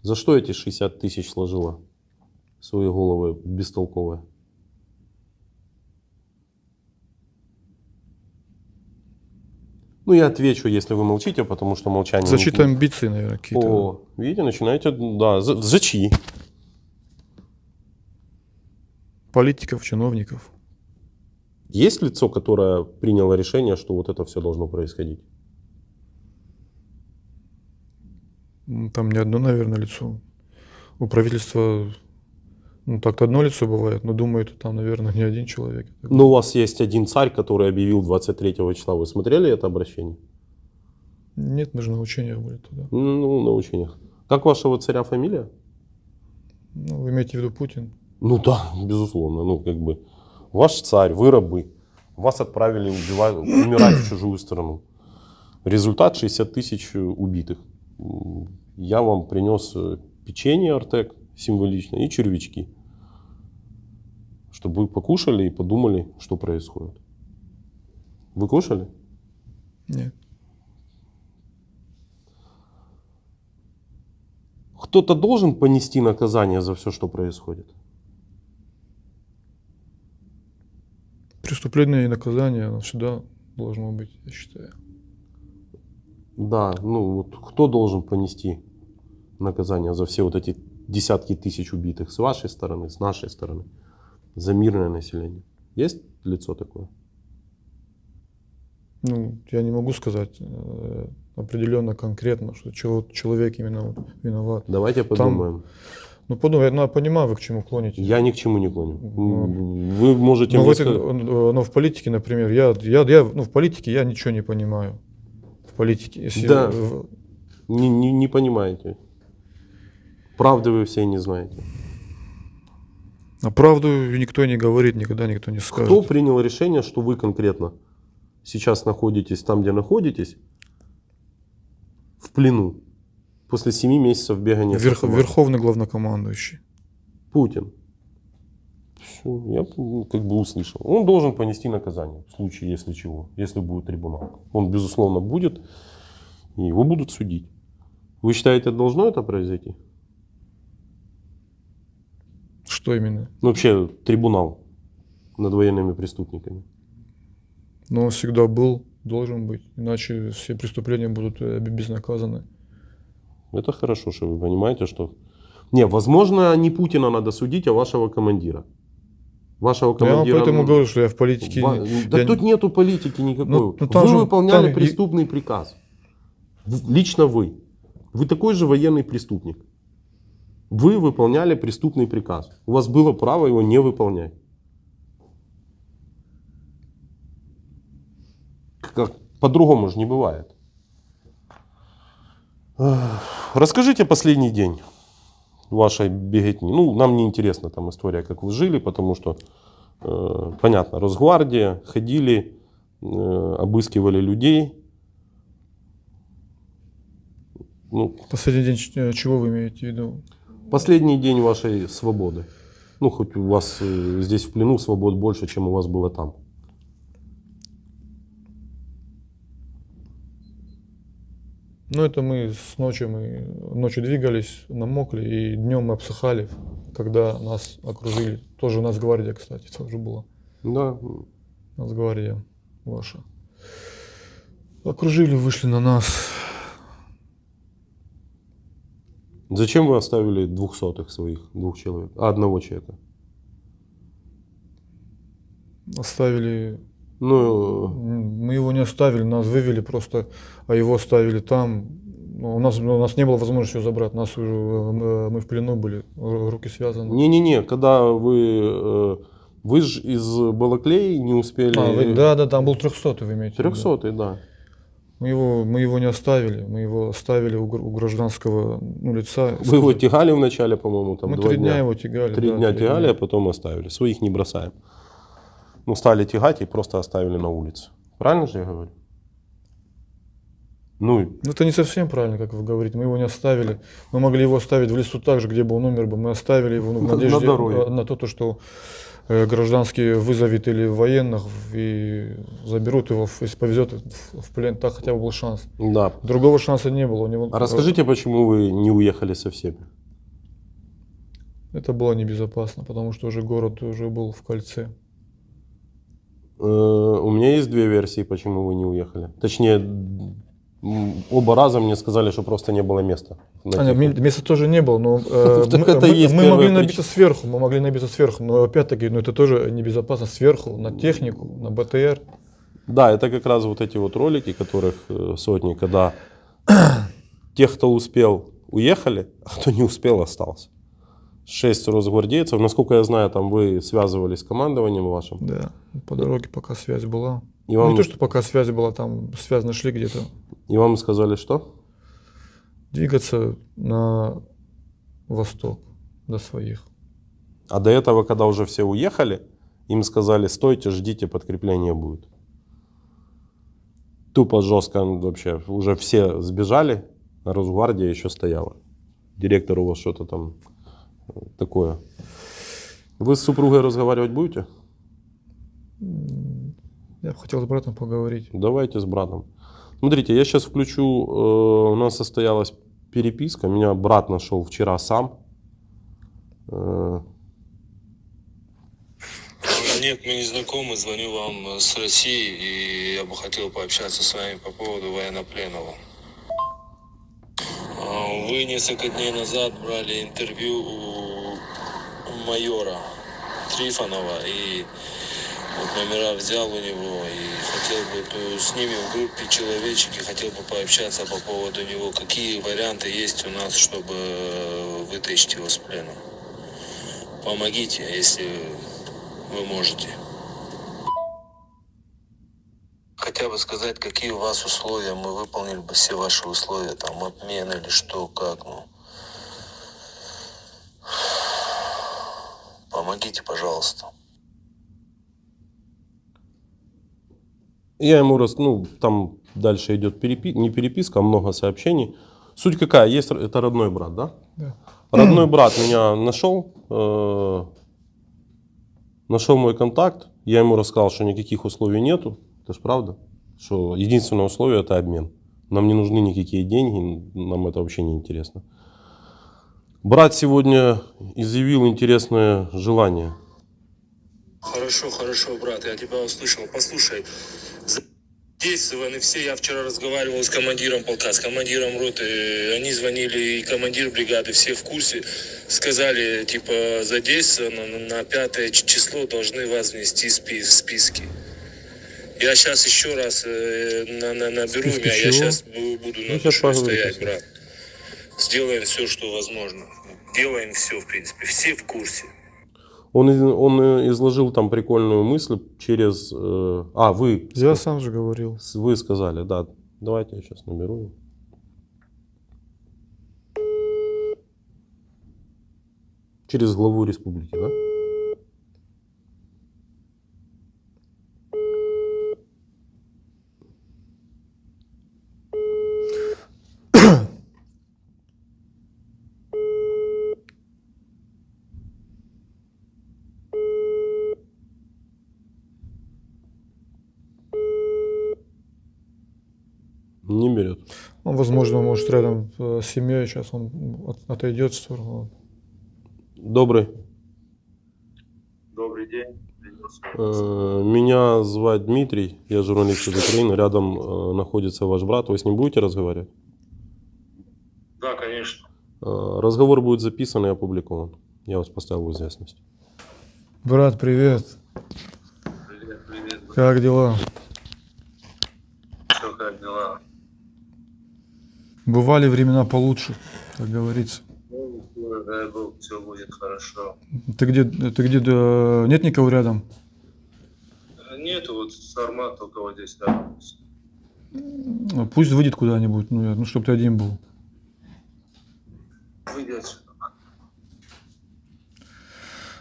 [SPEAKER 1] За что эти 60 тысяч сложила в свои головы бестолковые? Ну, я отвечу, если вы молчите, потому что молчание...
[SPEAKER 2] За чьи-то амбиции, наверное, какие-то.
[SPEAKER 1] О, видите, начинаете... Да, за чьи?
[SPEAKER 2] Политиков, чиновников.
[SPEAKER 1] Есть лицо, которое приняло решение, что вот это все должно происходить?
[SPEAKER 2] Там не одно, наверное, лицо. У правительства, ну, так-то одно лицо бывает, но думаю, это там, наверное, не один человек.
[SPEAKER 1] Но у вас есть один царь, который объявил 23 числа. Вы смотрели это обращение?
[SPEAKER 2] Нет, мы же на учениях были туда.
[SPEAKER 1] Ну, на учениях. Как вашего царя фамилия?
[SPEAKER 2] Ну, вы имеете в виду Путин?
[SPEAKER 1] Ну да, безусловно. Ну, как бы, ваш царь, вы рабы. Вас отправили умирать в чужую страну. Результат 60 тысяч убитых. Я вам принес печенье Артек символично и червячки. Чтобы вы покушали и подумали, что происходит. Вы кушали?
[SPEAKER 2] Нет.
[SPEAKER 1] Кто-то должен понести наказание за все, что происходит?
[SPEAKER 2] Преступление и наказание, оно всегда должно быть, я считаю.
[SPEAKER 1] Да, ну вот кто должен понести наказание за все вот эти десятки тысяч убитых с вашей стороны, с нашей стороны, за мирное население? Есть лицо такое?
[SPEAKER 2] Ну, я не могу сказать определенно, конкретно, что человек именно вот виноват.
[SPEAKER 1] Давайте подумаем.
[SPEAKER 2] Ну, подумай, я понимаю, вы к чему клоните.
[SPEAKER 1] Я ни к чему не клоню.
[SPEAKER 2] Ну,
[SPEAKER 1] Вы можете...
[SPEAKER 2] но,
[SPEAKER 1] высказать-
[SPEAKER 2] но в политике, например, в политике я ничего не понимаю. В политике. Если
[SPEAKER 1] Да. Не понимаете. Правды вы все не знаете.
[SPEAKER 2] А правду никто не говорит, никогда никто не скажет.
[SPEAKER 1] Кто принял решение, что вы конкретно сейчас находитесь там, где находитесь, в плену, после 7 месяцев бегания? с автоматом?
[SPEAKER 2] Верховный главнокомандующий.
[SPEAKER 1] Путин. Всё, я как бы услышал. Он должен понести наказание в случае, если чего, если будет трибунал. Он, безусловно, будет, и его будут судить. Вы считаете, должно это произойти?
[SPEAKER 2] Что именно?
[SPEAKER 1] Ну, вообще, трибунал над военными преступниками.
[SPEAKER 2] Но он всегда был, должен быть. Иначе все преступления будут безнаказаны.
[SPEAKER 1] Это хорошо, что вы понимаете, что... Не, возможно, не Путина надо судить, а вашего командира. Вашего
[SPEAKER 2] Я вам
[SPEAKER 1] командира...
[SPEAKER 2] поэтому говорю, что я в политике...
[SPEAKER 1] Да
[SPEAKER 2] я
[SPEAKER 1] тут нету политики никакой.
[SPEAKER 2] Ну, там
[SPEAKER 1] Вы
[SPEAKER 2] же-
[SPEAKER 1] выполняли
[SPEAKER 2] там и-
[SPEAKER 1] преступный приказ. Лично вы. Вы такой же военный преступник. Вы выполняли преступный приказ. У вас было право его не выполнять. Как, по-другому же не бывает. Расскажите последний день вашей беготни. Ну, нам не интересна там история, как вы жили, потому что, понятно, Росгвардия, ходили, обыскивали людей. Ну,
[SPEAKER 2] Последний день чего вы имеете в виду?
[SPEAKER 1] последний день вашей свободы. Ну, хоть у вас здесь в плену свобод больше, чем у вас было там.
[SPEAKER 2] Ну, это мы с ночи, ночью двигались, намокли, и днем мы обсыхали, когда нас окружили. Тоже Нацгвардия, кстати, тоже была.
[SPEAKER 1] Да.
[SPEAKER 2] Нацгвардия ваша. Окружили, вышли на нас.
[SPEAKER 1] Зачем вы оставили 200-х своих, 2 человек, одного человека?
[SPEAKER 2] Оставили.
[SPEAKER 1] Ну,
[SPEAKER 2] Мы его не оставили, нас вывели просто, а его оставили там. Ну, у нас не было возможности его забрать. Нас уже, мы в плену были, руки связаны.
[SPEAKER 1] не-не-не, когда вы же из Балаклеи не успели...
[SPEAKER 2] Да, там был 300-й, вы имеете в виду.
[SPEAKER 1] 300-й, да.
[SPEAKER 2] Мы его не оставили, мы его оставили у гражданского лица.
[SPEAKER 1] Вы его тягали вначале, по-моему, там
[SPEAKER 2] Мы
[SPEAKER 1] 2
[SPEAKER 2] 3
[SPEAKER 1] дня.
[SPEAKER 2] дня его тягали.
[SPEAKER 1] 3
[SPEAKER 2] да,
[SPEAKER 1] дня
[SPEAKER 2] 3
[SPEAKER 1] тягали,
[SPEAKER 2] дня.
[SPEAKER 1] а потом оставили. Своих не бросаем. Ну, стали тягать и просто оставили на улице. Правильно же я говорю? Ну,
[SPEAKER 2] Ну, это не совсем правильно, как вы говорите. Мы его не оставили. Мы могли его оставить в лесу так же, где бы он умер бы. Мы оставили его в
[SPEAKER 1] На
[SPEAKER 2] надежде
[SPEAKER 1] дороге.
[SPEAKER 2] на то, что гражданский вызовет или военных и заберут его, если повезет, в плен. Так хотя бы был шанс.
[SPEAKER 1] да.
[SPEAKER 2] Другого шанса не было. У него...
[SPEAKER 1] А расскажите, почему вы не уехали со всеми?
[SPEAKER 2] Это было небезопасно, потому что уже город уже был в кольце.
[SPEAKER 1] У меня есть 2 версии, почему вы не уехали. Точнее, оба раза мне сказали, что просто не было места.
[SPEAKER 2] Места тоже не было, но
[SPEAKER 1] Так это и есть
[SPEAKER 2] мы
[SPEAKER 1] первая
[SPEAKER 2] могли
[SPEAKER 1] причина.
[SPEAKER 2] набиться сверху, но опять-таки, это тоже небезопасно сверху, на технику, на БТР.
[SPEAKER 1] Да, это как раз вот эти вот ролики, которых сотни, когда тех, кто успел, уехали, а кто не успел, остался. 6 росгвардейцев. Насколько я знаю, там вы связывались с командованием вашим.
[SPEAKER 2] Да, по дороге пока связь была.
[SPEAKER 1] И вам,
[SPEAKER 2] Не то, что пока связь была, там связь нашли где-то.
[SPEAKER 1] и вам сказали, что?
[SPEAKER 2] Двигаться на восток до своих.
[SPEAKER 1] А до этого, когда уже все уехали, им сказали, стойте, ждите, подкрепление будет. Тупо жестко вообще. Уже все сбежали, а Росгвардия еще стояла. Директор у вас что-то там такое. Вы с супругой разговаривать будете?
[SPEAKER 2] Я бы хотел с братом поговорить.
[SPEAKER 1] Давайте с братом. Смотрите, я сейчас включу, у нас состоялась переписка, меня брат нашел вчера сам.
[SPEAKER 4] Нет, мы не знакомы, звоню вам с России, и я бы хотел пообщаться с вами по поводу военнопленного. Вы несколько дней назад брали интервью у майора Трифонова, и Вот номера взял у него и хотел бы с ними в группе человечек и хотел бы пообщаться по поводу него. Какие варианты есть у нас, чтобы вытащить его с плена? Помогите, если вы можете. Хотя бы сказать, какие у вас условия, мы выполнили бы все ваши условия, там обмен или что, как, ну. Помогите, пожалуйста.
[SPEAKER 1] Я ему там дальше идет не переписка, а много сообщений. Суть какая? Это родной брат, да?
[SPEAKER 2] Да.
[SPEAKER 1] Родной брат меня нашел мой контакт. Я ему рассказал, что никаких условий нету. Это ж правда. Что единственное условие это обмен. Нам не нужны никакие деньги, нам это вообще не интересно. Брат сегодня изъявил интересное желание.
[SPEAKER 4] Хорошо, брат, я тебя услышал. Послушай, задействованы все. Я вчера разговаривал с командиром полка, с командиром роты. Они звонили, и командир бригады, все в курсе. Сказали, типа, задействовано, на 5 число должны вас внести в списки. Я сейчас еще раз наберу меня, я сейчас буду на душе стоять, брат. Сделаем все, что возможно. Делаем все, в принципе. Все в курсе.
[SPEAKER 1] Он изложил там прикольную мысль через... вы...
[SPEAKER 2] Я сам же говорил.
[SPEAKER 1] Вы сказали, да. Давайте я сейчас наберу. Через главу республики, да? Не берет.
[SPEAKER 2] Он, возможно, может рядом с семьей, сейчас он отойдет в сторону.
[SPEAKER 1] Добрый.
[SPEAKER 5] Добрый день.
[SPEAKER 1] Меня звать Дмитрий, я журналист из Украины. Рядом находится ваш брат. Вы с ним будете разговаривать?
[SPEAKER 5] Да, конечно.
[SPEAKER 1] Разговор будет записан и опубликован. Я вас поставил в известность.
[SPEAKER 2] Брат, привет.
[SPEAKER 5] Привет.
[SPEAKER 2] Как дела?
[SPEAKER 5] Что, как дела?
[SPEAKER 2] Бывали времена получше, как говорится.
[SPEAKER 5] Ну, дай бог, все будет хорошо.
[SPEAKER 2] Ты где, нет никого рядом?
[SPEAKER 5] Нету, вот Сармат только вот здесь рядом.
[SPEAKER 2] Пусть выйдет куда-нибудь, чтобы ты один был.
[SPEAKER 5] Выйди отсюда.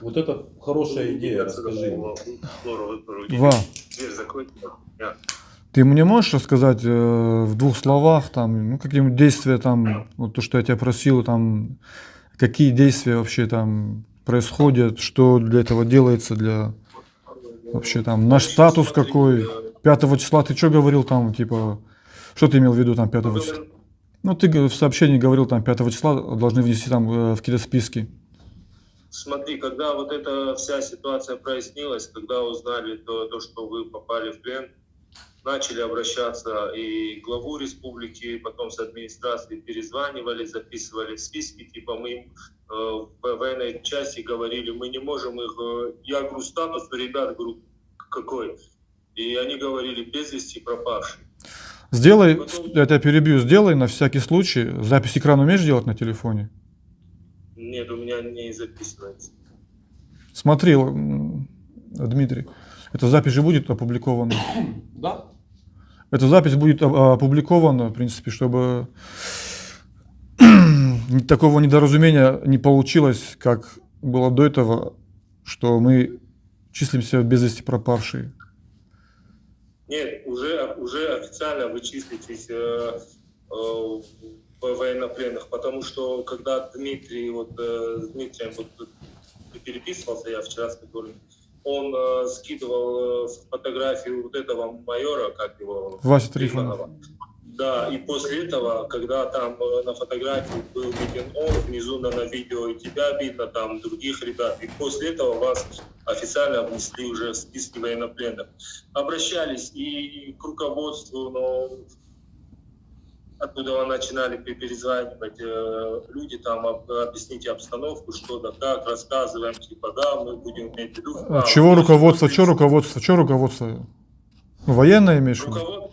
[SPEAKER 1] Вот это хорошая идея, расскажи.
[SPEAKER 2] Ва,
[SPEAKER 5] Дверь закройте.
[SPEAKER 2] ты мне можешь рассказать в 2 словах, там, какие-нибудь действия, там, вот то, что я тебя просил, там, какие действия вообще там происходят, что для этого делается, для вообще там, наш статус какой, 5 числа, ты что говорил там, типа, что ты имел в виду там 5 числа? Ну, ты в сообщении говорил там 5 числа должны внести там в какие-то списки.
[SPEAKER 5] Смотри, когда вот эта вся ситуация прояснилась, когда узнали то, что вы попали в плен, начали обращаться и главу республики, потом с администрацией перезванивали, записывали в списки, типа мы им в военной части говорили, мы не можем их, я говорю, статус у ребят, говорю, какой? И они говорили, без вести пропавший.
[SPEAKER 2] Сделай,
[SPEAKER 5] Потом...
[SPEAKER 2] я тебя перебью, сделай на всякий случай, запись экрана умеешь делать на телефоне?
[SPEAKER 5] Нет, у меня не записывается.
[SPEAKER 2] Смотри, Дмитрий, эта запись же будет опубликована.
[SPEAKER 1] Да.
[SPEAKER 2] Эта запись будет опубликована, в принципе, чтобы такого недоразумения не получилось, как было до этого, что мы числимся без вести пропавшие.
[SPEAKER 5] Нет, уже официально вы числитесь военнопленных, потому что когда Дмитрий, с Дмитрием переписывался, я вчера с которым, он скидывал фотографию вот этого майора, как его...
[SPEAKER 2] Вася Трифонов.
[SPEAKER 5] Да, и после этого, когда там на фотографии был виден он, внизу на видео и тебя видно, там других ребят, и после этого вас официально внесли уже в списки военнопленных. Обращались и к руководству, но оттуда начинали перезванивать люди, там, объясните обстановку, что да как, рассказываем, типа, да, мы будем иметь в виду.
[SPEAKER 2] Чего руководство? Что руководство? Военное имеешь в виду?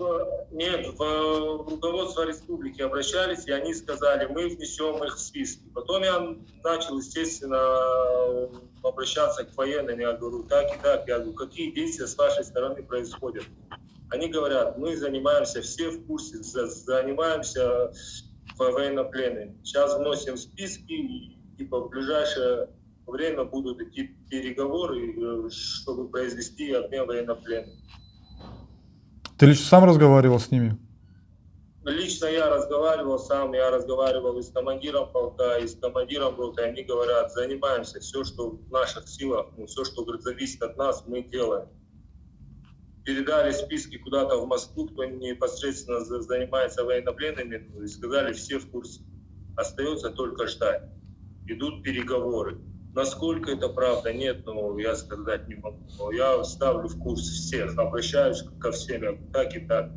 [SPEAKER 5] Нет, в руководство республики обращались, и они сказали, мы внесем их в списки. Потом я начал, естественно, обращаться к военным. Я говорю, так и так. Я говорю, какие действия с вашей стороны происходят? Они говорят, мы занимаемся, все в курсе, занимаемся военнопленными. Сейчас вносим списки, и типа, в ближайшее время будут идти переговоры, чтобы произвести обмен военнопленными.
[SPEAKER 2] Ты лично сам разговаривал с ними?
[SPEAKER 5] Лично я разговаривал сам, я разговаривал и с командиром полка, и с командиром роты. Они говорят, занимаемся, все, что в наших силах, все, что говорит, зависит от нас, мы делаем. Передали списки куда-то в Москву, кто непосредственно занимается военнопленными, и сказали, все в курсе. Остается только ждать. Идут переговоры. Насколько это правда, нет, я сказать не могу. Но я ставлю в курс всех, обращаюсь ко всем, я говорю, так и так.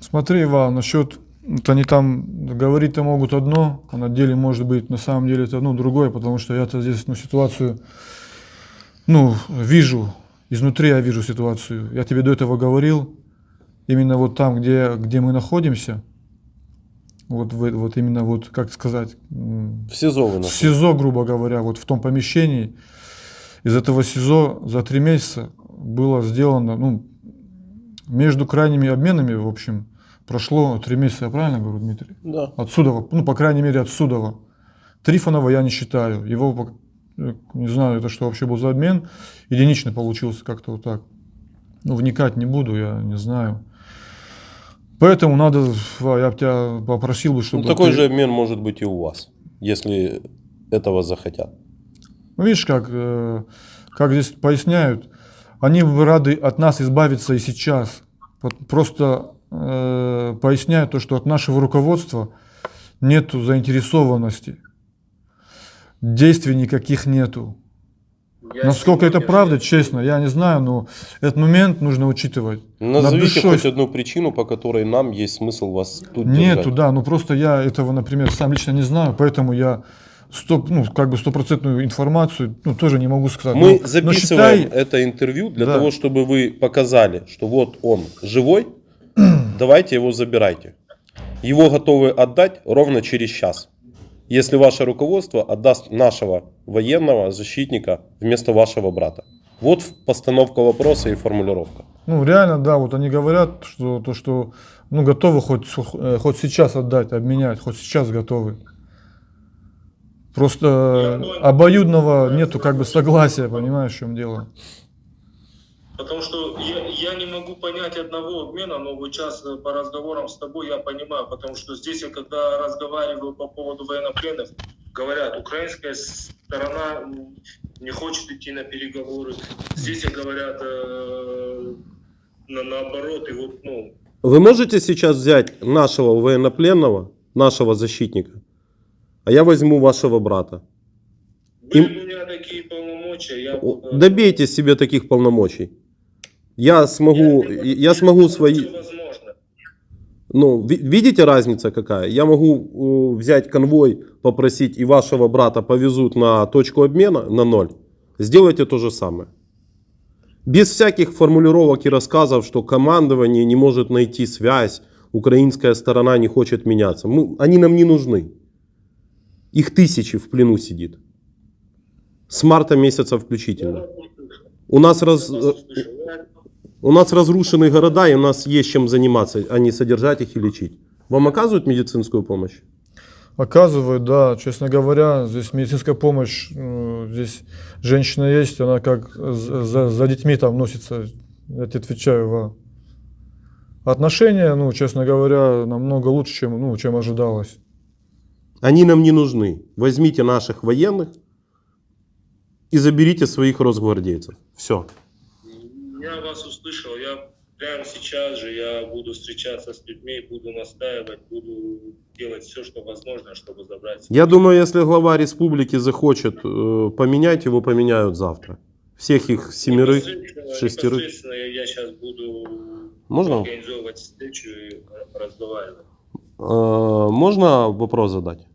[SPEAKER 2] Смотри, Иван, насчет, вот они там говорить-то могут одно, а на деле может быть, на самом деле это другое, потому что я-то здесь ситуацию, вижу, изнутри я вижу ситуацию. Я тебе до этого говорил, именно вот там, где мы находимся, вот именно вот, как сказать,
[SPEAKER 1] В СИЗО вы
[SPEAKER 2] в СИЗО, грубо говоря, вот в том помещении. Из этого СИЗО за 3 месяца было сделано, между крайними обменами, в общем, прошло 3 месяца, я правильно говорю, Дмитрий?
[SPEAKER 1] Да.
[SPEAKER 2] Отсюда, по крайней мере, отсюда. Трифонова я не считаю. Его, не знаю, это что вообще был за обмен. Единичный получился как-то вот так. Вникать не буду, я не знаю. Поэтому я бы тебя попросил бы, чтобы...
[SPEAKER 1] такой же обмен может быть и у вас, если этого захотят.
[SPEAKER 2] Видишь, как здесь поясняют, они бы рады от нас избавиться и сейчас. Просто поясняют то, что от нашего руководства нету заинтересованности. Действий никаких нету. Насколько это правда, честно, я не знаю, но этот момент нужно учитывать.
[SPEAKER 1] Назовите хоть одну причину, по которой нам есть смысл вас тут
[SPEAKER 2] Нету,
[SPEAKER 1] держать.
[SPEAKER 2] да, просто я этого, например, сам лично не знаю, поэтому я стопроцентную информацию тоже не могу сказать.
[SPEAKER 1] Мы записываем это интервью для того, чтобы вы показали, что вот он живой, давайте его забирайте. Его готовы отдать ровно через час, если ваше руководство отдаст нашего военного защитника вместо вашего брата. Вот постановка вопроса и формулировка.
[SPEAKER 2] Реально, да, вот они говорят, что готовы хоть сейчас отдать, обменять, хоть сейчас готовы. Просто обоюдного нету согласия, понимаешь, в чем дело.
[SPEAKER 5] Потому что я не могу понять одного обмена, но вот сейчас по разговорам с тобой я понимаю, потому что здесь я когда разговариваю по поводу военнопленных, говорят, украинская сторона не хочет идти на переговоры. Здесь говорят наоборот. И
[SPEAKER 1] Вы можете сейчас взять нашего военнопленного, нашего защитника, а я возьму вашего брата?
[SPEAKER 5] Были у меня такие полномочия.
[SPEAKER 1] Добейте себе таких полномочий. Я смогу свои... видите разница какая? Я могу взять конвой, попросить и вашего брата повезут на точку обмена на 0. Сделайте то же самое. Без всяких формулировок и рассказов, что командование не может найти связь, украинская сторона не хочет меняться. Они нам не нужны. Их тысячи в плену сидит. С марта месяца включительно. У нас разрушены города, и у нас есть чем заниматься, а не содержать их и лечить. Вам оказывают медицинскую помощь?
[SPEAKER 2] Оказывают, да. Честно говоря, здесь медицинская помощь, здесь женщина есть, она как за детьми там носится. Я тебе отвечаю, отношения, честно говоря, намного лучше, чем ожидалось.
[SPEAKER 1] Они нам не нужны. Возьмите наших военных и заберите своих росгвардейцев. Все.
[SPEAKER 5] Я вас услышал. Я прямо сейчас же я буду встречаться с людьми, буду настаивать, буду делать все, что возможно, чтобы забрать.
[SPEAKER 1] Я думаю, если глава республики захочет поменять, его поменяют завтра. Всех их 7, 6.
[SPEAKER 5] Непосредственно я сейчас буду
[SPEAKER 1] Можно?
[SPEAKER 5] организовывать встречу и разговаривать.
[SPEAKER 1] Можно вопрос задать?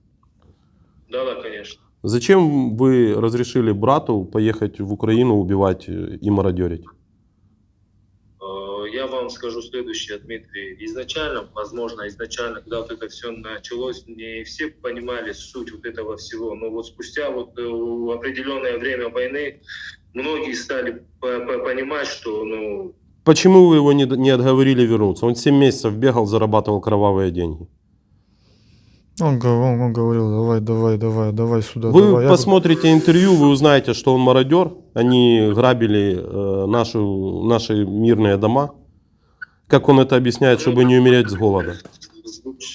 [SPEAKER 5] Да, да, конечно.
[SPEAKER 1] Зачем вы разрешили брату поехать в Украину убивать и мародерить?
[SPEAKER 5] Я вам скажу следующее, Дмитрий. Изначально, когда вот это все началось, не все понимали суть вот этого всего. Но вот спустя вот определенное время войны многие стали понимать, что, ну,
[SPEAKER 1] Почему вы его не отговорили вернуться? Он 7 месяцев бегал, зарабатывал кровавые деньги.
[SPEAKER 2] Он говорил, давай сюда,
[SPEAKER 1] Вы
[SPEAKER 2] давай.
[SPEAKER 1] посмотрите интервью, вы узнаете, что он мародер. Они грабили наши мирные дома. Как он это объясняет, чтобы не умереть с голода?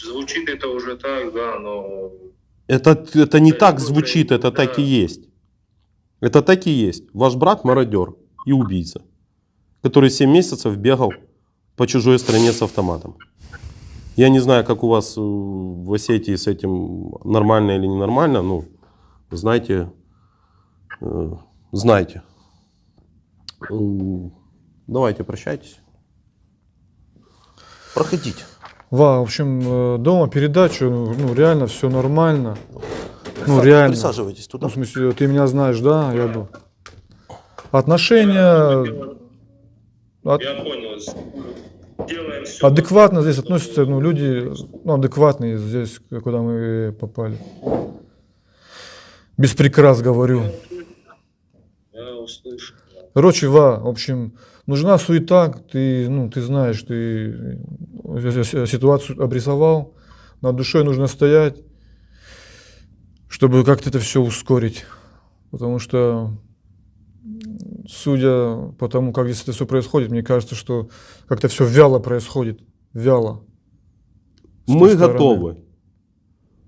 [SPEAKER 5] Звучит это уже так, да, но...
[SPEAKER 1] Это не так звучит, это так и есть. Это так и есть. Ваш брат мародер и убийца, который 7 месяцев бегал по чужой стране с автоматом. Я не знаю, как у вас в Осетии с этим нормально или ненормально, но знаете, знайте. Давайте, прощайтесь. Проходите.
[SPEAKER 2] В общем, дома передачу, ну, реально все нормально. Ну, реально.
[SPEAKER 1] Присаживайтесь туда.
[SPEAKER 2] Ну, в смысле, ты меня знаешь, да? Я был. Отношения
[SPEAKER 5] Я понял. Делаем все.
[SPEAKER 2] адекватно здесь относятся, ну, люди, ну, адекватные здесь, куда мы попали. Без прикрас говорю.
[SPEAKER 5] Я услышал.
[SPEAKER 2] Короче, в общем, нужна суета, ты знаешь, ты ситуацию обрисовал, над душой нужно стоять, чтобы как-то это все ускорить. Потому что, судя по тому, как здесь это все происходит, мне кажется, что как-то все вяло происходит. Вяло. С той
[SPEAKER 1] Мы
[SPEAKER 2] стороны.
[SPEAKER 1] готовы.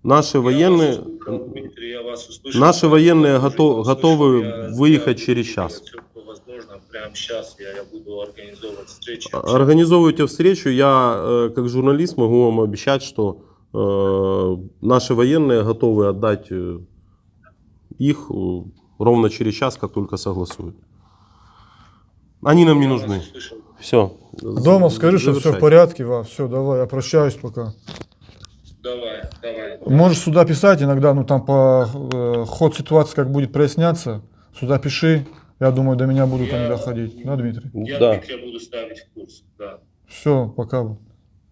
[SPEAKER 1] Наши военные,
[SPEAKER 5] Дмитрий, я вас услышал.
[SPEAKER 1] наши военные готовы
[SPEAKER 5] Я
[SPEAKER 1] выехать
[SPEAKER 5] буду
[SPEAKER 1] через
[SPEAKER 5] делать
[SPEAKER 1] час.
[SPEAKER 5] всё, что возможно. Прямо сейчас я буду организовывать встречи.
[SPEAKER 1] Организовывайте встречу. Я, как журналист, могу вам обещать, что наши военные готовы отдать их ровно через час, как только согласуют. Они нам не нужны. Все.
[SPEAKER 2] Дома скажи, что все в порядке, все, давай, я прощаюсь пока.
[SPEAKER 5] Давай.
[SPEAKER 2] Можешь сюда писать иногда, ну там по ход ситуации как будет проясняться, сюда пиши. Я думаю, до меня будут они доходить. Да, Дмитрий?
[SPEAKER 5] Я
[SPEAKER 1] Да.
[SPEAKER 5] Дмитрия буду ставить в курс. Да.
[SPEAKER 2] Все, пока.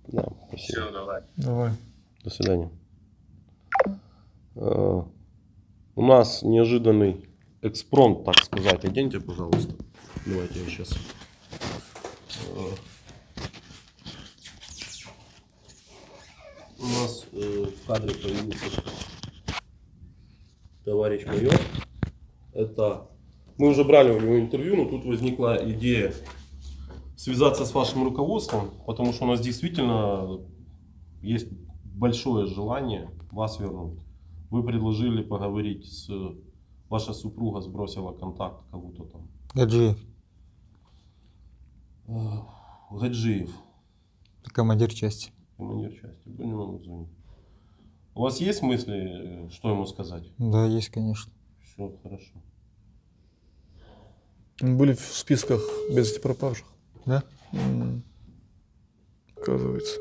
[SPEAKER 1] Да, спасибо.
[SPEAKER 5] Все, давай.
[SPEAKER 2] Давай.
[SPEAKER 1] До свидания. У нас неожиданный экспромт, так сказать. Оденьте, пожалуйста. Давайте я сейчас. У нас в кадре появился товарищ майор. Это мы уже брали у него интервью, но тут возникла идея связаться с вашим руководством, потому что у нас действительно есть большое желание вас вернуть. Вы предложили поговорить с... Ваша супруга сбросила контакт кого-то там.
[SPEAKER 6] Гаджиев,
[SPEAKER 1] Гаджиев,
[SPEAKER 6] командир части.
[SPEAKER 1] командир части. Я не могу звонить. У вас есть мысли, что ему сказать?
[SPEAKER 6] Да, есть, конечно.
[SPEAKER 1] Все, хорошо.
[SPEAKER 2] Были в списках без вести пропавших.
[SPEAKER 6] Да?
[SPEAKER 2] Оказывается.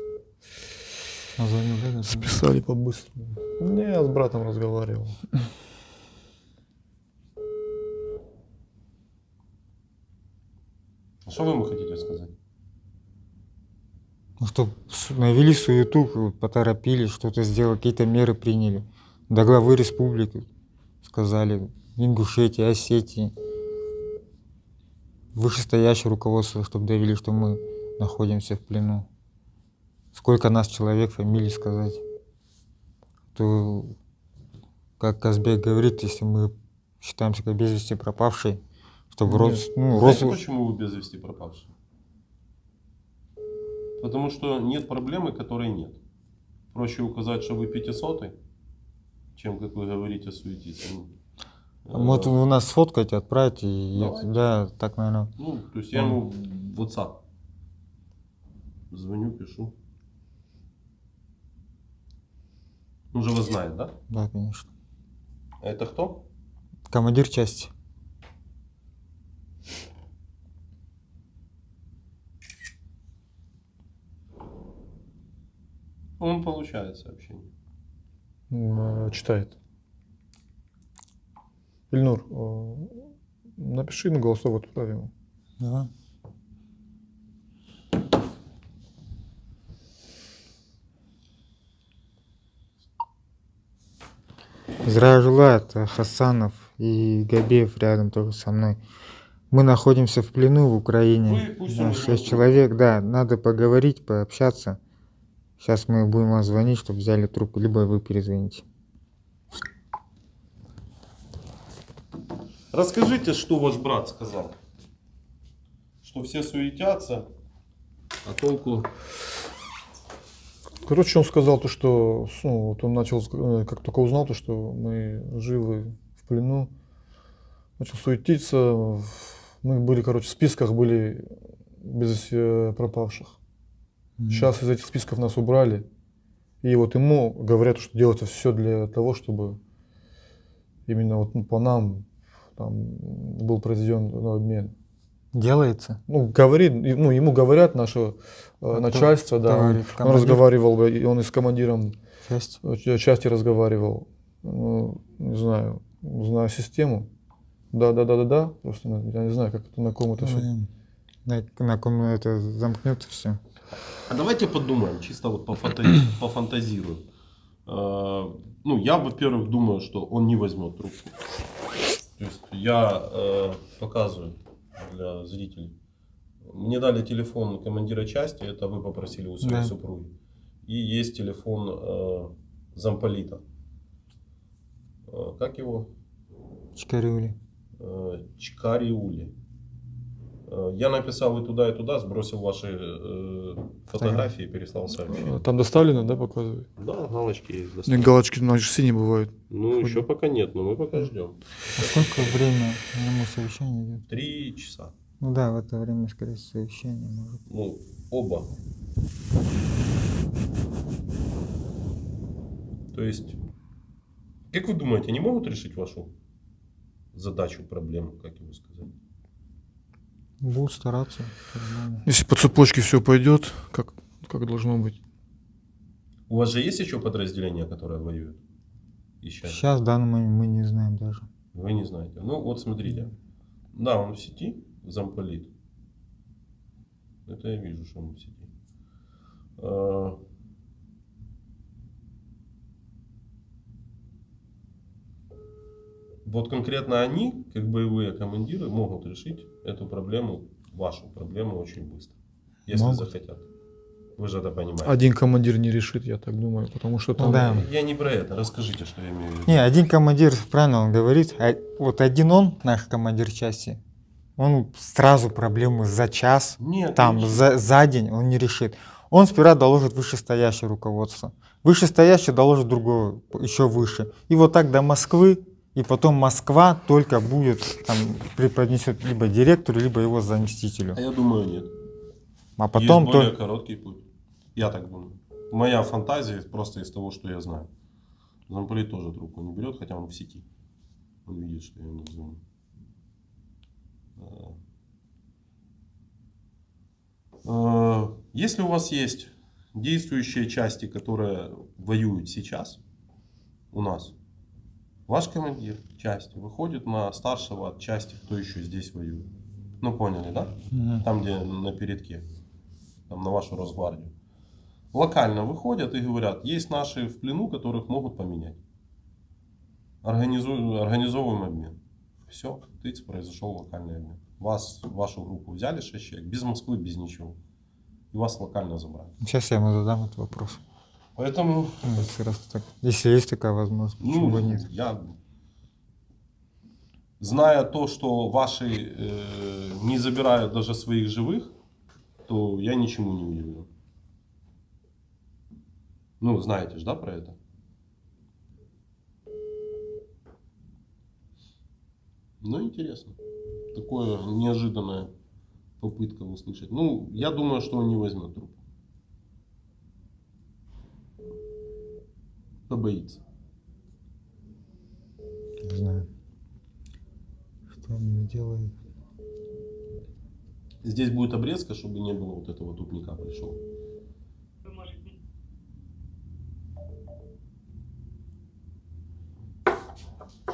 [SPEAKER 6] Он звонил, да?
[SPEAKER 2] Списали по-быстрому. Не, я с братом разговаривал.
[SPEAKER 1] А что вы ему хотите сказать?
[SPEAKER 6] Ну, что навели суету, поторопились, что-то сделали, какие-то меры приняли. До главы республики сказали, Ингушетии, Осетии, вышестоящее руководство, чтобы довели, что мы находимся в плену. Сколько нас человек, фамилии сказать. То, как Казбек говорит, если мы считаемся как без вести пропавшие, чтобы
[SPEAKER 1] Знаете, почему вы без вести пропавшие? Потому что нет проблемы, которой нет. Проще указать, что вы 500-й, чем, как вы говорите, суетиться.
[SPEAKER 6] Вот вы нас сфоткаете, отправите, и
[SPEAKER 1] Давайте.
[SPEAKER 6] да, так, наверное.
[SPEAKER 1] Ну, то есть я ему в WhatsApp звоню, пишу. Он же вас знает, да?
[SPEAKER 6] Да, конечно.
[SPEAKER 1] А это кто?
[SPEAKER 6] Командир части.
[SPEAKER 3] Он получает сообщение.
[SPEAKER 2] Читает. Ильнур, напиши на голосовой, отправим ему.
[SPEAKER 6] Да. Здравия желаю, это Хасанов и Габеев рядом тоже со мной. Мы находимся в плену в Украине.
[SPEAKER 3] Вы пусть он
[SPEAKER 6] 6
[SPEAKER 3] возьмет
[SPEAKER 6] человек, да, надо поговорить, пообщаться. Сейчас мы будем вам звонить, чтобы взяли трубку, либо вы перезвоните.
[SPEAKER 3] Расскажите, что ваш брат сказал. Что все суетятся, а толку...
[SPEAKER 2] Короче, он сказал то, что вот он начал, как только узнал то, что мы живы в плену, начал суетиться. Мы были, короче, в списках были без вести пропавших. Сейчас из этих списков нас убрали. И вот ему говорят, что делается все для того, чтобы именно вот по нам там был произведен обмен.
[SPEAKER 6] Делается?
[SPEAKER 2] Говорит, ему говорят наше начальство, да.
[SPEAKER 6] говорит,
[SPEAKER 2] Он
[SPEAKER 6] командир?
[SPEAKER 2] разговаривал, и он и с командиром
[SPEAKER 6] Часть?
[SPEAKER 2] части разговаривал. Не знаю систему. Да. Просто я не знаю, как это, на ком это все.
[SPEAKER 6] На ком это замкнется все.
[SPEAKER 3] А давайте подумаем, чисто вот пофантазируем. Я, во-первых, думаю, что он не возьмет трубку. То есть я показываю для зрителей. Мне дали телефон командира части, это вы попросили у своей супруги. И есть телефон замполита. Как его?
[SPEAKER 6] Чикариули.
[SPEAKER 3] Чикариули. Я написал и туда, сбросил ваши фотографии, переслал сообщение.
[SPEAKER 2] Там доставлено, да, показывает?
[SPEAKER 3] Да, галочки есть.
[SPEAKER 2] Нет, галочки, значит, синие бывают.
[SPEAKER 3] Еще пока нет, но мы пока ждем.
[SPEAKER 6] А сколько время ему совещание идет?
[SPEAKER 3] 3 часа.
[SPEAKER 6] Ну да, в это время, скорее всего, совещание может.
[SPEAKER 3] Оба. То есть, как вы думаете, они могут решить вашу задачу, проблему, как его сказать?
[SPEAKER 6] Будут стараться. Нормально.
[SPEAKER 2] Если по цепочке все пойдет, как должно быть.
[SPEAKER 3] У вас же есть еще подразделения, которые воюют?
[SPEAKER 6] Сейчас в данный момент мы не знаем даже.
[SPEAKER 3] Вы не знаете. Вот смотрите. Да, он в сети, замполит. Это я вижу, что он в сети. Вот конкретно они, как боевые командиры, могут решить эту проблему, вашу проблему, очень быстро. Если захотят. Вы же это понимаете.
[SPEAKER 2] Один командир не решит, я так думаю, потому что там...
[SPEAKER 6] да.
[SPEAKER 3] Я не про это. Расскажите, что я имею в виду.
[SPEAKER 6] Не, один командир, правильно он говорит, вот один он, наш командир части, он сразу проблему за час,
[SPEAKER 3] Нет,
[SPEAKER 6] там,
[SPEAKER 3] не
[SPEAKER 6] за день он не решит. Он сперва доложит вышестоящее руководство. Вышестоящее доложит другого, еще выше. И вот так до Москвы, и потом Москва только будет, там, преподнесет либо директору, либо его заместителю.
[SPEAKER 3] А я думаю, нет.
[SPEAKER 6] А потом
[SPEAKER 3] Есть более короткий путь. Я так думаю. Моя фантазия просто из того, что я знаю. Замполит тоже трубку не берет, хотя он в сети. Он видит, что я ему звоню. Если у вас есть действующие части, которые воюют сейчас у нас, ваш командир части выходит на старшего от части, кто еще здесь воюет. Поняли, да? Там, где на передке, там на вашу Росгвардию. Локально выходят и говорят, есть наши в плену, которых могут поменять. Организовываем обмен. Все, тыц, произошел локальный обмен. Вашу группу взяли 6 человек, без Москвы, без ничего. И вас локально забрали.
[SPEAKER 6] Сейчас я ему задам этот вопрос.
[SPEAKER 3] Поэтому...
[SPEAKER 6] Если есть такая возможность, почему бы нет?
[SPEAKER 3] Зная то, что ваши не забирают даже своих живых, то я ничему не удивлен. Знаете же, да, про это? Интересно. Такое неожиданная попытка услышать. Я думаю, что он не возьмет трубку. Побоится.
[SPEAKER 6] Не знаю. Что он мне делает?
[SPEAKER 3] Здесь будет обрезка, чтобы не было вот этого тупника пришел.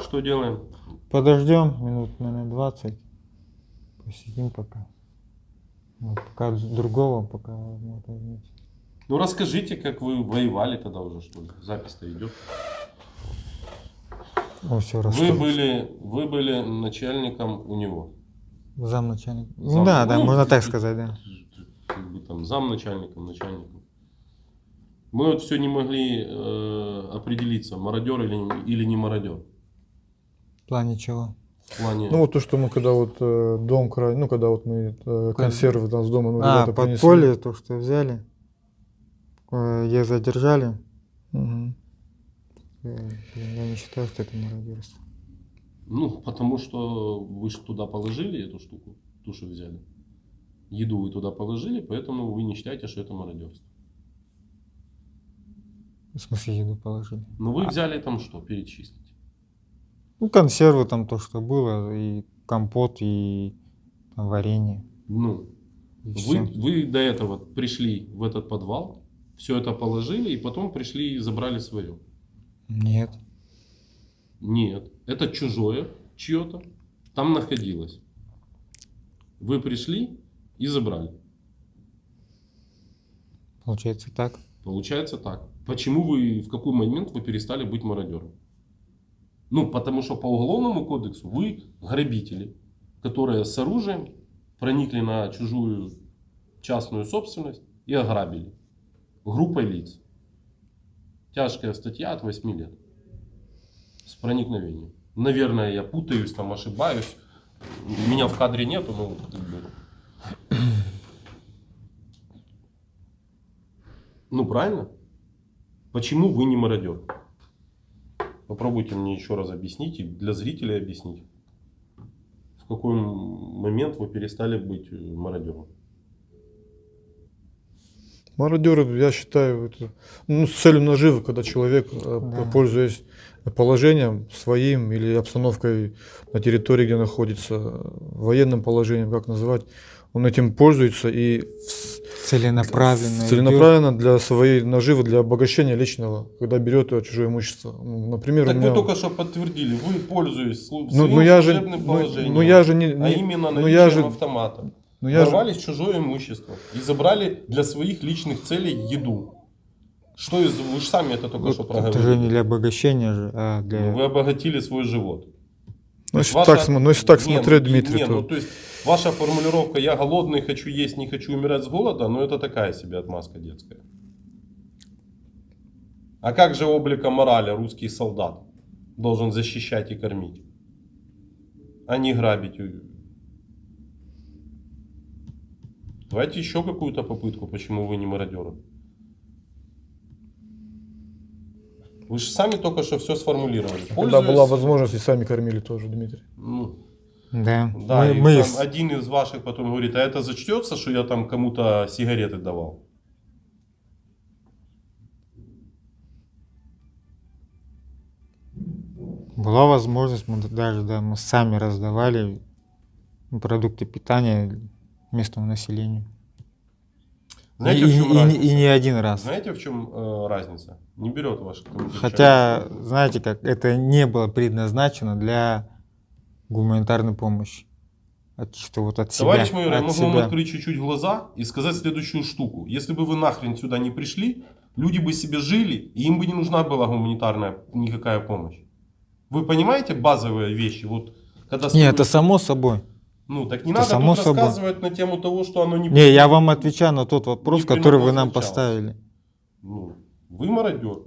[SPEAKER 3] что делаем?
[SPEAKER 6] Подождем минут, наверное, 20. Посидим пока. Вот, пока другого, пока вот, возьмите.
[SPEAKER 3] Ну расскажите, как вы воевали тогда уже, что ли? Запись-то идет.
[SPEAKER 6] О, все,
[SPEAKER 3] Вы были начальником у него.
[SPEAKER 6] замначальник. Ну
[SPEAKER 3] Зам-
[SPEAKER 6] да, да,
[SPEAKER 3] ну,
[SPEAKER 6] можно так сказать, да.
[SPEAKER 3] Как бы там замначальником, начальником. Мы вот все не могли определиться, мародер или не мародер.
[SPEAKER 6] В плане чего?
[SPEAKER 3] В плане...
[SPEAKER 2] Ну вот то, что мы когда вот дом крали, ну когда вот мы консервы там с дома, ну,
[SPEAKER 6] А,
[SPEAKER 2] ребята принесли.
[SPEAKER 6] подполье, то, что взяли. Ее задержали.
[SPEAKER 2] Мгм.
[SPEAKER 6] Я не считаю, что это мародерство.
[SPEAKER 3] Ну, потому что вы же туда положили эту штуку, ту, что взяли. Еду вы туда положили, поэтому вы не считаете, что это мародерство.
[SPEAKER 6] В смысле, еду положили.
[SPEAKER 3] Но вы взяли там что, перечислить?
[SPEAKER 6] Ну, консервы там то, что было, и компот, и там, варенье.
[SPEAKER 3] Ну,
[SPEAKER 6] И всё.
[SPEAKER 3] вы до этого пришли в этот подвал, все это положили, и потом пришли и забрали свое.
[SPEAKER 6] Нет.
[SPEAKER 3] Нет, это чужое, чье-то, там находилось. Вы пришли и забрали.
[SPEAKER 6] Получается так.
[SPEAKER 3] Получается так. Почему вы, в какой момент вы перестали быть мародером? Ну, потому что по уголовному кодексу вы грабители, которые с оружием проникли на чужую частную собственность и ограбили. Группой лиц. Тяжкая статья от 8 лет. С проникновением. Наверное, я путаюсь, там ошибаюсь. Меня в кадре нету, но как бы... Ну, правильно? Почему вы не мародер? Попробуйте мне еще раз объяснить и для зрителей объяснить. В какой момент вы перестали быть мародером?
[SPEAKER 2] Мародеры, я считаю, это ну, с целью наживы, когда человек, пользуясь положением своим или обстановкой на территории, где находится, военным положением, как называть, он этим пользуется и целенаправленно для своей наживы, для обогащения личного, когда берет чужое имущество. Ну, например,
[SPEAKER 3] Так
[SPEAKER 2] у меня...
[SPEAKER 3] вы только что подтвердили, вы пользуетесь своим
[SPEAKER 2] я же-
[SPEAKER 3] служебным положением,
[SPEAKER 2] ну, я же не-
[SPEAKER 3] а именно
[SPEAKER 2] ну, я
[SPEAKER 3] наличием
[SPEAKER 2] же-
[SPEAKER 3] автомата.
[SPEAKER 2] ну, я же-
[SPEAKER 3] Ворвались в чужое имущество и забрали для своих личных целей еду. Что из... Вы же сами это только что
[SPEAKER 6] Это же не
[SPEAKER 3] проговорили.
[SPEAKER 6] для обогащения же, а для...
[SPEAKER 3] Вы обогатили свой живот.
[SPEAKER 2] Ну,
[SPEAKER 3] То есть
[SPEAKER 2] если так
[SPEAKER 3] Не,
[SPEAKER 2] смотреть,
[SPEAKER 3] ну,
[SPEAKER 2] Дмитрий,
[SPEAKER 3] не,
[SPEAKER 2] то...
[SPEAKER 3] ну, то есть ваша формулировка «я голодный, хочу есть, не хочу умирать с голода», ну это такая себе отмазка детская. А как же облика морали русский солдат должен защищать и кормить, а не грабить? Давайте еще какую-то попытку, почему вы не мародеры. Вы же сами только что все сформулировали.
[SPEAKER 2] Когда была возможность, и сами кормили тоже, Дмитрий.
[SPEAKER 3] Ну,
[SPEAKER 6] Да.
[SPEAKER 3] да, и
[SPEAKER 6] Мы
[SPEAKER 3] там один из ваших потом говорит, а это зачтется, что я там кому-то сигареты давал?
[SPEAKER 6] Была возможность, мы даже мы сами раздавали продукты питания местному населению.
[SPEAKER 3] Знаете, в чем
[SPEAKER 6] и
[SPEAKER 3] разница?
[SPEAKER 6] не один раз.
[SPEAKER 3] Знаете, в чем разница? Не берет ваш командир.
[SPEAKER 6] Хотя, знаете как, это не было предназначено для гуманитарной помощи. Чисто вот от себя.
[SPEAKER 3] Товарищ майор, я
[SPEAKER 6] от
[SPEAKER 3] могу вам
[SPEAKER 6] себя.
[SPEAKER 3] открыть чуть-чуть глаза и сказать следующую штуку. Если бы вы нахрен сюда не пришли, люди бы себе жили, и им бы не нужна была гуманитарная никакая помощь. Вы понимаете базовые вещи? Вот, когда
[SPEAKER 6] Не, это само собой.
[SPEAKER 3] Ну, так не
[SPEAKER 6] это
[SPEAKER 3] надо
[SPEAKER 6] само
[SPEAKER 3] тут
[SPEAKER 6] собой.
[SPEAKER 3] рассказывать на тему того, что оно не...
[SPEAKER 6] Не, я вам отвечаю на тот вопрос,
[SPEAKER 3] Не
[SPEAKER 6] который вы нам
[SPEAKER 3] предназначалось.
[SPEAKER 6] поставили.
[SPEAKER 3] Ну, вы мародер.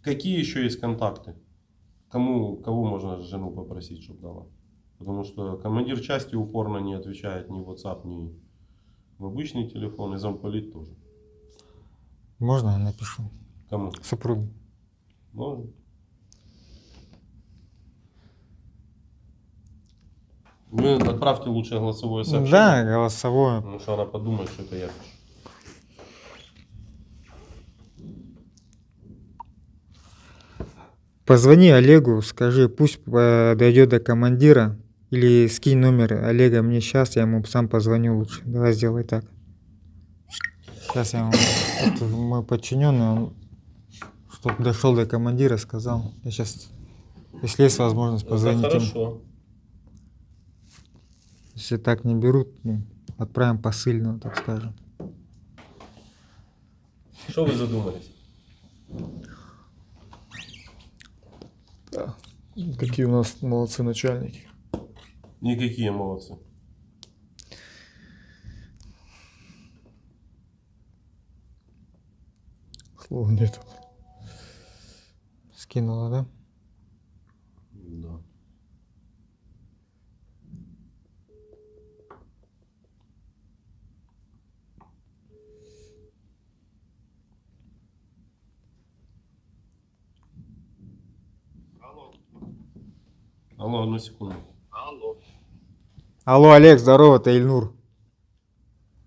[SPEAKER 3] Какие еще есть контакты? Кого можно жену попросить, чтобы дала? Потому что командир части упорно не отвечает ни в WhatsApp, ни в обычный телефон, и замполит тоже.
[SPEAKER 6] Можно я напишу?
[SPEAKER 3] Кому?
[SPEAKER 6] Супруге.
[SPEAKER 3] Можно. Вы отправьте лучше голосовое сообщение.
[SPEAKER 6] Да, голосовое.
[SPEAKER 3] Потому что она подумает, что это я пишу.
[SPEAKER 6] Позвони Олегу, скажи, пусть дойдет до командира Или скинь номер Олега мне сейчас, я ему сам позвоню лучше. Давай сделай так. Сейчас я ему... Это мой подчиненный, он, чтобы дошел до командира, сказал. Я сейчас, если есть возможность, позвонить
[SPEAKER 3] Это
[SPEAKER 6] ему.
[SPEAKER 3] хорошо.
[SPEAKER 6] Если так не берут, ну, отправим посыльного, так скажем.
[SPEAKER 3] Что вы задумались?
[SPEAKER 2] Какие у нас молодцы начальники.
[SPEAKER 3] Никакие молодцы.
[SPEAKER 2] Слова нет.
[SPEAKER 6] Скинула, да?
[SPEAKER 3] Да. Алло, одну секунду.
[SPEAKER 5] Алло.
[SPEAKER 6] Алло, Олег, здорово, это Ильнур.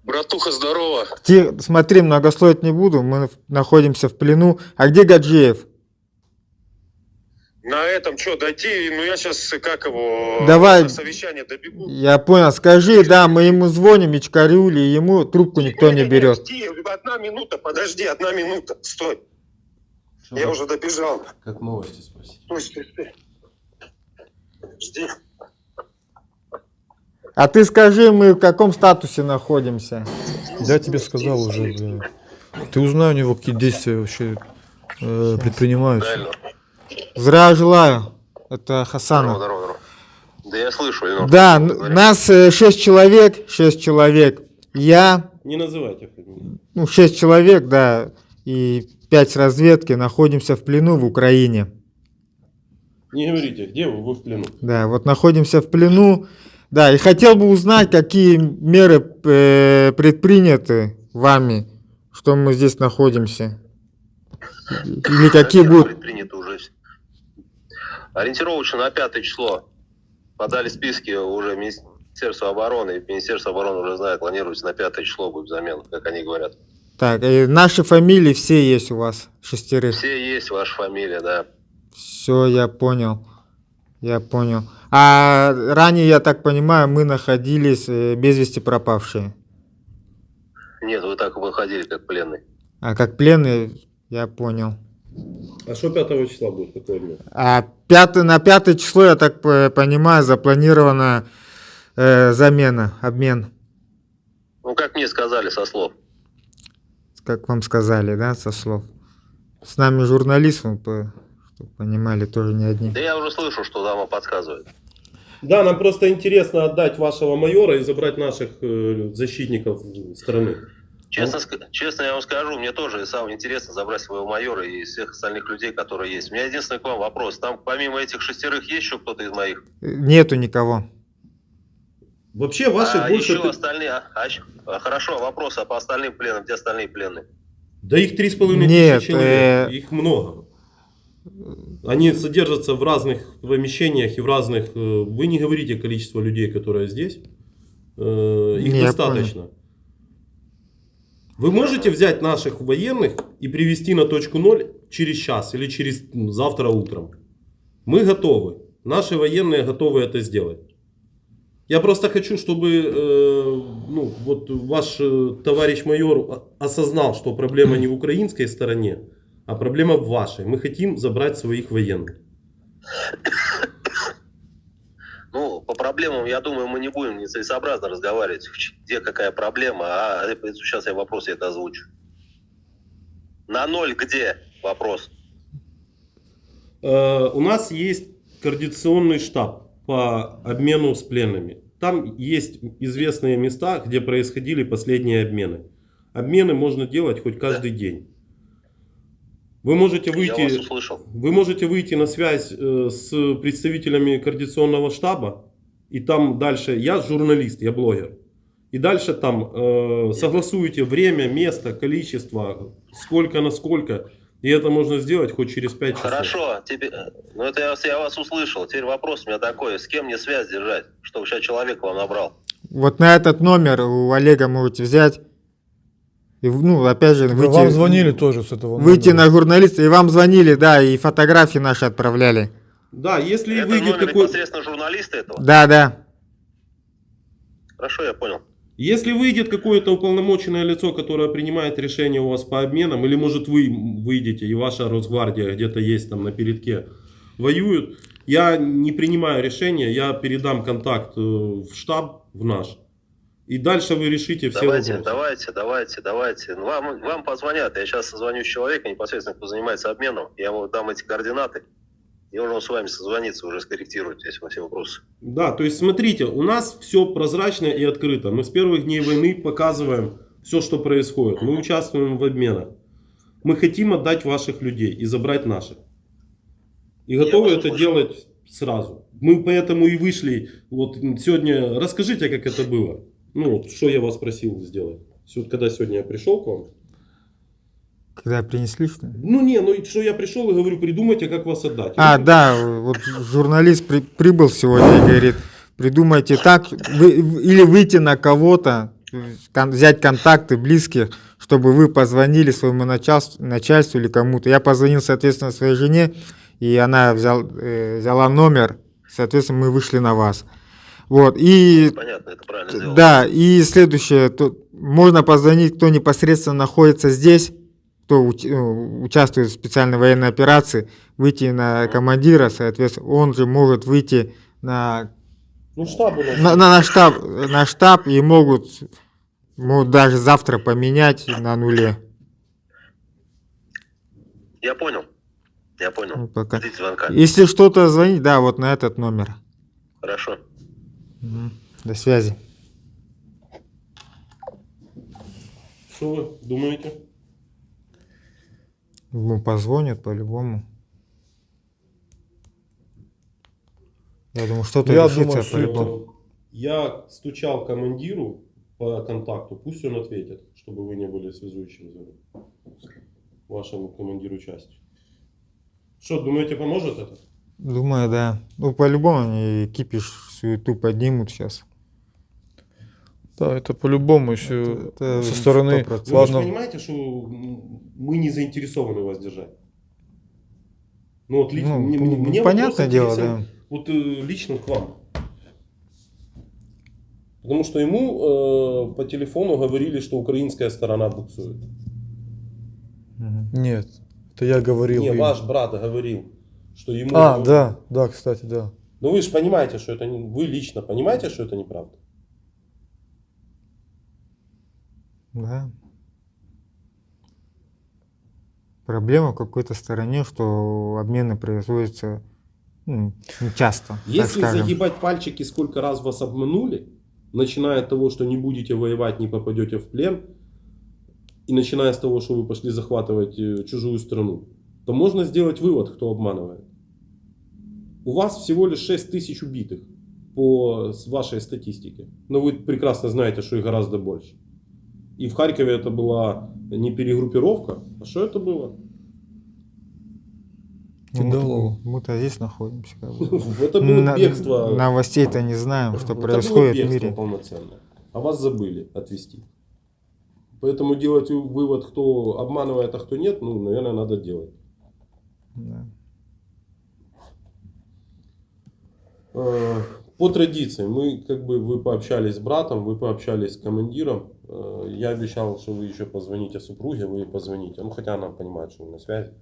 [SPEAKER 5] Братуха, здорово.
[SPEAKER 6] Смотри, многословить не буду, мы находимся в плену. А где Гаджиев?
[SPEAKER 5] На этом что, дойти? Ну я сейчас, как его,
[SPEAKER 6] Давай.
[SPEAKER 5] на совещание добегу.
[SPEAKER 6] Я понял, скажи, да, мы ему звоним, Ичкарюле, и ему трубку никто не берет.
[SPEAKER 5] Жди, 1 минута, подожди, 1 минута, стой.
[SPEAKER 3] Что
[SPEAKER 5] Я
[SPEAKER 3] вы-
[SPEAKER 5] уже добежал.
[SPEAKER 3] Как новости спросить?
[SPEAKER 5] Стой. Жди.
[SPEAKER 6] А ты скажи, мы в каком статусе находимся?
[SPEAKER 2] Я тебе сказал уже, бля. Ты узнай у него, какие действия вообще предпринимаются.
[SPEAKER 5] Правильно.
[SPEAKER 6] Здравия желаю. Это Хасанов.
[SPEAKER 5] Здорово. Да я слышу, Ленор.
[SPEAKER 6] Да, нас 6 человек. Я,
[SPEAKER 3] Не называйте фамилию.
[SPEAKER 6] 6 человек, да, и 5 с разведки находимся в плену в Украине.
[SPEAKER 3] Не говорите, где вы? Вы в плену.
[SPEAKER 6] Да, вот находимся в плену. Да, и хотел бы узнать, какие меры предприняты вами, что мы здесь находимся. Или какие будут...
[SPEAKER 5] Принято уже. Ориентировочно на 5 число. Подали списки уже в Министерство обороны. И Министерство обороны уже знает, планируется на 5 число будет замена, как они говорят.
[SPEAKER 6] Так, и наши фамилии все есть у вас, 6.
[SPEAKER 5] Все есть, ваша фамилия, да.
[SPEAKER 6] Все, я понял. А ранее, я так понимаю, мы находились без вести пропавшие.
[SPEAKER 5] Нет, вы так выходили, как пленный.
[SPEAKER 6] А как пленные, я понял.
[SPEAKER 3] А что 5 числа будет? Какой день?
[SPEAKER 6] А на 5 число, я так понимаю, запланирована замена, обмен.
[SPEAKER 5] Ну, как мне сказали со слов.
[SPEAKER 6] Как вам сказали, да, со слов. С нами журналист, чтобы понимали, тоже не одни.
[SPEAKER 5] Да я уже слышу, что дама подсказывает.
[SPEAKER 3] Да, нам просто интересно отдать вашего майора и забрать наших защитников страны.
[SPEAKER 5] Честно я вам скажу, мне тоже самое интересно забрать своего майора и всех остальных людей, которые есть. У меня единственный к вам вопрос. Там помимо этих 6 есть еще кто-то из моих?
[SPEAKER 6] Нету никого.
[SPEAKER 3] Вообще ваших больше...
[SPEAKER 5] еще остальные... Хорошо, вопрос, а по остальным пленным, где остальные пленные?
[SPEAKER 3] Да их 3,5
[SPEAKER 6] Нет,
[SPEAKER 3] тысячи человек. Их много. Они содержатся в разных помещениях и в разных... Вы не говорите количество людей, которые здесь. Их
[SPEAKER 6] Я
[SPEAKER 3] достаточно.
[SPEAKER 6] понял.
[SPEAKER 3] Вы можете взять наших военных и привести на точку 0 через час или через завтра утром. Мы готовы. Наши военные готовы это сделать. Я просто хочу, чтобы вот ваш товарищ майор осознал, что проблема не в украинской стороне, а проблема в вашей. Мы хотим забрать своих военных.
[SPEAKER 5] Ну, по проблемам, я думаю, мы не будем нецелесообразно разговаривать, где какая проблема, а сейчас я вопрос это озвучу. На 0 где? Вопрос.
[SPEAKER 3] У нас есть координационный штаб по обмену с пленными. Там есть известные места, где происходили последние обмены. Обмены можно делать хоть каждый день. Вы можете
[SPEAKER 5] Я вас услышал.
[SPEAKER 3] Вы можете выйти на связь с представителями координационного штаба, и там дальше, я журналист, я блогер, и дальше там согласуете время, место, количество, сколько на сколько, и это можно сделать хоть через 5 часов.
[SPEAKER 5] Хорошо, ну это я вас услышал. Теперь вопрос у меня такой, с кем мне связь держать, чтобы сейчас человек вам набрал?
[SPEAKER 6] Вот на этот номер у Олега можете взять. И, опять же, выйти,
[SPEAKER 2] Вам звонили тоже с этого
[SPEAKER 6] выйти
[SPEAKER 2] номера.
[SPEAKER 6] на журналиста, и вам звонили, да, и фотографии наши отправляли.
[SPEAKER 3] Да, если
[SPEAKER 7] Это
[SPEAKER 3] выйдет
[SPEAKER 7] номер
[SPEAKER 3] какой...
[SPEAKER 7] непосредственно журналиста этого?
[SPEAKER 6] Да, да.
[SPEAKER 7] Хорошо, я понял.
[SPEAKER 3] Если выйдет какое-то уполномоченное лицо, которое принимает решение у вас по обменам, или может вы выйдете и ваша Росгвардия где-то есть там на передке воюют, я не принимаю решения, я передам контакт в штаб, в наш. И дальше вы решите все вопросы.
[SPEAKER 7] Давайте. Вам позвонят. Я сейчас созвонюсь с человеком, непосредственно, кто занимается обменом. Я ему дам эти координаты. И он с вами созвонится, уже скорректирует здесь все вопросы.
[SPEAKER 3] Да, то есть смотрите, у нас все прозрачно и открыто. Мы с первых дней войны показываем все, что происходит. Мы участвуем в обменах. Мы хотим отдать ваших людей и забрать наших. И готовы это делать сразу. Мы поэтому и вышли. Вот сегодня расскажите, как это было. Ну, что я вас просил сделать. Когда сегодня я пришел к вам.
[SPEAKER 6] Когда принесли, что ли?
[SPEAKER 3] Ну что я пришел и говорю, придумайте, как вас отдать.
[SPEAKER 6] Да, вот журналист прибыл сегодня и говорит, придумайте так, или выйти на кого-то, взять контакты близких, чтобы вы позвонили своему начальству или кому-то. Я позвонил, соответственно, своей жене, и она взяла номер, соответственно, мы вышли на вас. Вот, и...
[SPEAKER 7] Понятно, это правильно сделано.
[SPEAKER 6] Да, и следующее, можно позвонить, кто непосредственно находится здесь, кто участвует в специальной военной операции, выйти на командира, соответственно, он же может выйти на штаб и могут даже завтра поменять на нуле.
[SPEAKER 7] Я понял.
[SPEAKER 6] Ну, пока.
[SPEAKER 7] Ждите звонка.
[SPEAKER 6] Если что-то звонить, да, вот на этот номер.
[SPEAKER 7] Хорошо.
[SPEAKER 6] До связи.
[SPEAKER 3] Что вы думаете?
[SPEAKER 6] Ну, позвонят по-любому. Я думаю, что-то
[SPEAKER 2] Я
[SPEAKER 6] решится
[SPEAKER 2] думаю,
[SPEAKER 6] по-любому.
[SPEAKER 3] Я стучал командиру по контакту, пусть он ответит, чтобы вы не были связующим вашему командиру части. Что, думаете, поможет это?
[SPEAKER 6] Думаю, да. Ну, по-любому они кипиш, суету поднимут сейчас.
[SPEAKER 2] Да, это по-любому еще
[SPEAKER 6] Это
[SPEAKER 2] со стороны.
[SPEAKER 6] 100%.
[SPEAKER 3] Вы же
[SPEAKER 2] Ладно,
[SPEAKER 3] понимаете, что мы не заинтересованы вас держать? Ну, вот лично,
[SPEAKER 6] Ну,
[SPEAKER 3] мне
[SPEAKER 6] понятное
[SPEAKER 3] вопрос
[SPEAKER 6] дело,
[SPEAKER 3] интересен,
[SPEAKER 6] да.
[SPEAKER 3] вот лично к вам. Потому что ему по телефону говорили, что украинская сторона буксует.
[SPEAKER 2] нет, это я говорил.
[SPEAKER 3] Не,
[SPEAKER 2] им.
[SPEAKER 3] ваш брат говорил, что ему...
[SPEAKER 2] Да, кстати, да.
[SPEAKER 3] Ну вы же понимаете, что это не... Вы лично понимаете, что это неправда?
[SPEAKER 6] Да. Проблема в какой-то стороне, что обмены производятся не часто. так
[SPEAKER 3] Если
[SPEAKER 6] скажем.
[SPEAKER 3] загибать пальчики, сколько раз вас обманули, начиная от того, что не будете воевать, не попадете в плен, и начиная с того, что вы пошли захватывать чужую страну, то можно сделать вывод, кто обманывает. У вас всего лишь 6 тысяч убитых по вашей статистике. Но вы прекрасно знаете, что их гораздо больше. И в Харькове это была не перегруппировка, а что это было?
[SPEAKER 2] Кидалово.
[SPEAKER 6] Мы-то здесь находимся. Как бы.
[SPEAKER 3] Это было бегство.
[SPEAKER 6] Новостей-то не знаем, что
[SPEAKER 3] Это
[SPEAKER 6] происходит
[SPEAKER 3] было
[SPEAKER 6] в
[SPEAKER 3] бегство
[SPEAKER 6] мире.
[SPEAKER 3] полноценное. А вас забыли отвести. Поэтому делать вывод, кто обманывает, а кто нет, наверное, надо делать.
[SPEAKER 6] Да.
[SPEAKER 3] По традиции, вы пообщались с братом, вы пообщались с командиром. Я обещал, что вы еще позвоните супруге, вы ей позвоните. Хотя она понимает, что вы на связи.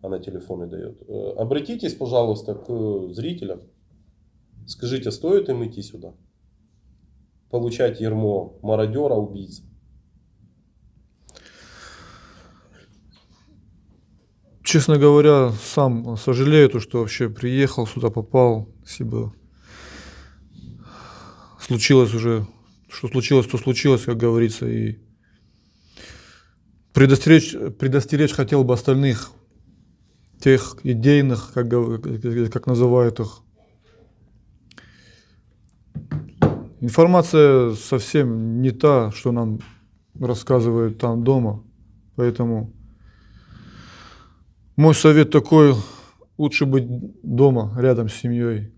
[SPEAKER 3] Она телефоны дает. Обратитесь, пожалуйста, к зрителям. Скажите, стоит им идти сюда? Получать ярмо мародера, убийцы?
[SPEAKER 2] Честно говоря, сам сожалею, что вообще приехал сюда, попал. Спасибо. Случилось уже, что случилось, то случилось, как говорится. И предостеречь хотел бы остальных, тех идейных, как называют их. Информация совсем не та, что нам рассказывают там дома. Поэтому мой совет такой: лучше быть дома, рядом с семьей.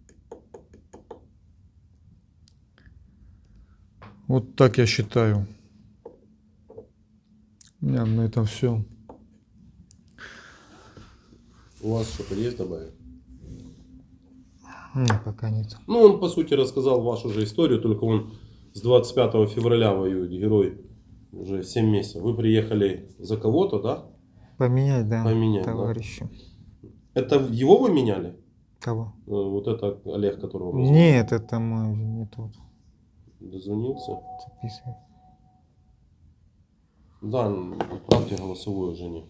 [SPEAKER 2] Вот так я считаю. У меня на этом все.
[SPEAKER 3] У вас что-то есть добавить?
[SPEAKER 6] Нет, пока нет.
[SPEAKER 1] Ну, он, по сути, рассказал вашу же историю, только он с 25 февраля воюет, герой, уже 7 месяцев. Вы приехали за кого-то, да?
[SPEAKER 6] Поменять, да,
[SPEAKER 1] Поменять, да.
[SPEAKER 6] товарищу.
[SPEAKER 1] Это его вы меняли?
[SPEAKER 6] Кого?
[SPEAKER 1] Вот это Олег, которого вы
[SPEAKER 6] Нет, это мой, не тот.
[SPEAKER 1] дозвонился.
[SPEAKER 6] Записывай.
[SPEAKER 1] Да, отправьте голосовую Жене.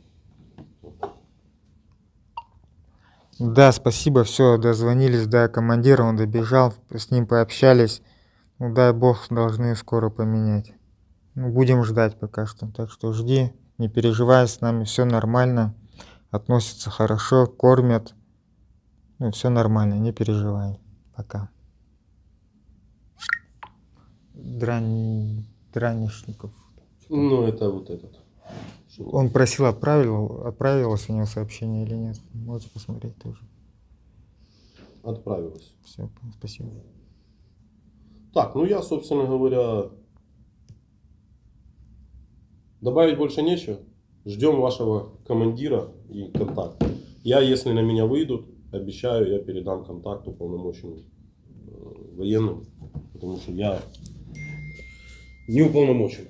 [SPEAKER 6] Да, спасибо, все, дозвонились до командира, он добежал, с ним пообщались. Ну, дай бог, должны скоро поменять. Ну, будем ждать пока что. Так что жди, не переживай, с нами все нормально. Относятся хорошо, кормят. Ну, все нормально, не переживай. Пока. Дранишников.
[SPEAKER 1] Ну, это вот этот.
[SPEAKER 6] Он просил, отправилось у него сообщение или нет. Можете посмотреть тоже.
[SPEAKER 1] Отправилась.
[SPEAKER 6] Все, спасибо.
[SPEAKER 1] Так, ну я, собственно говоря, добавить больше нечего. Ждем вашего командира и контакт. Я, если на меня выйдут, обещаю, я передам контакт уполномоченным военным, потому что я не уполномочен.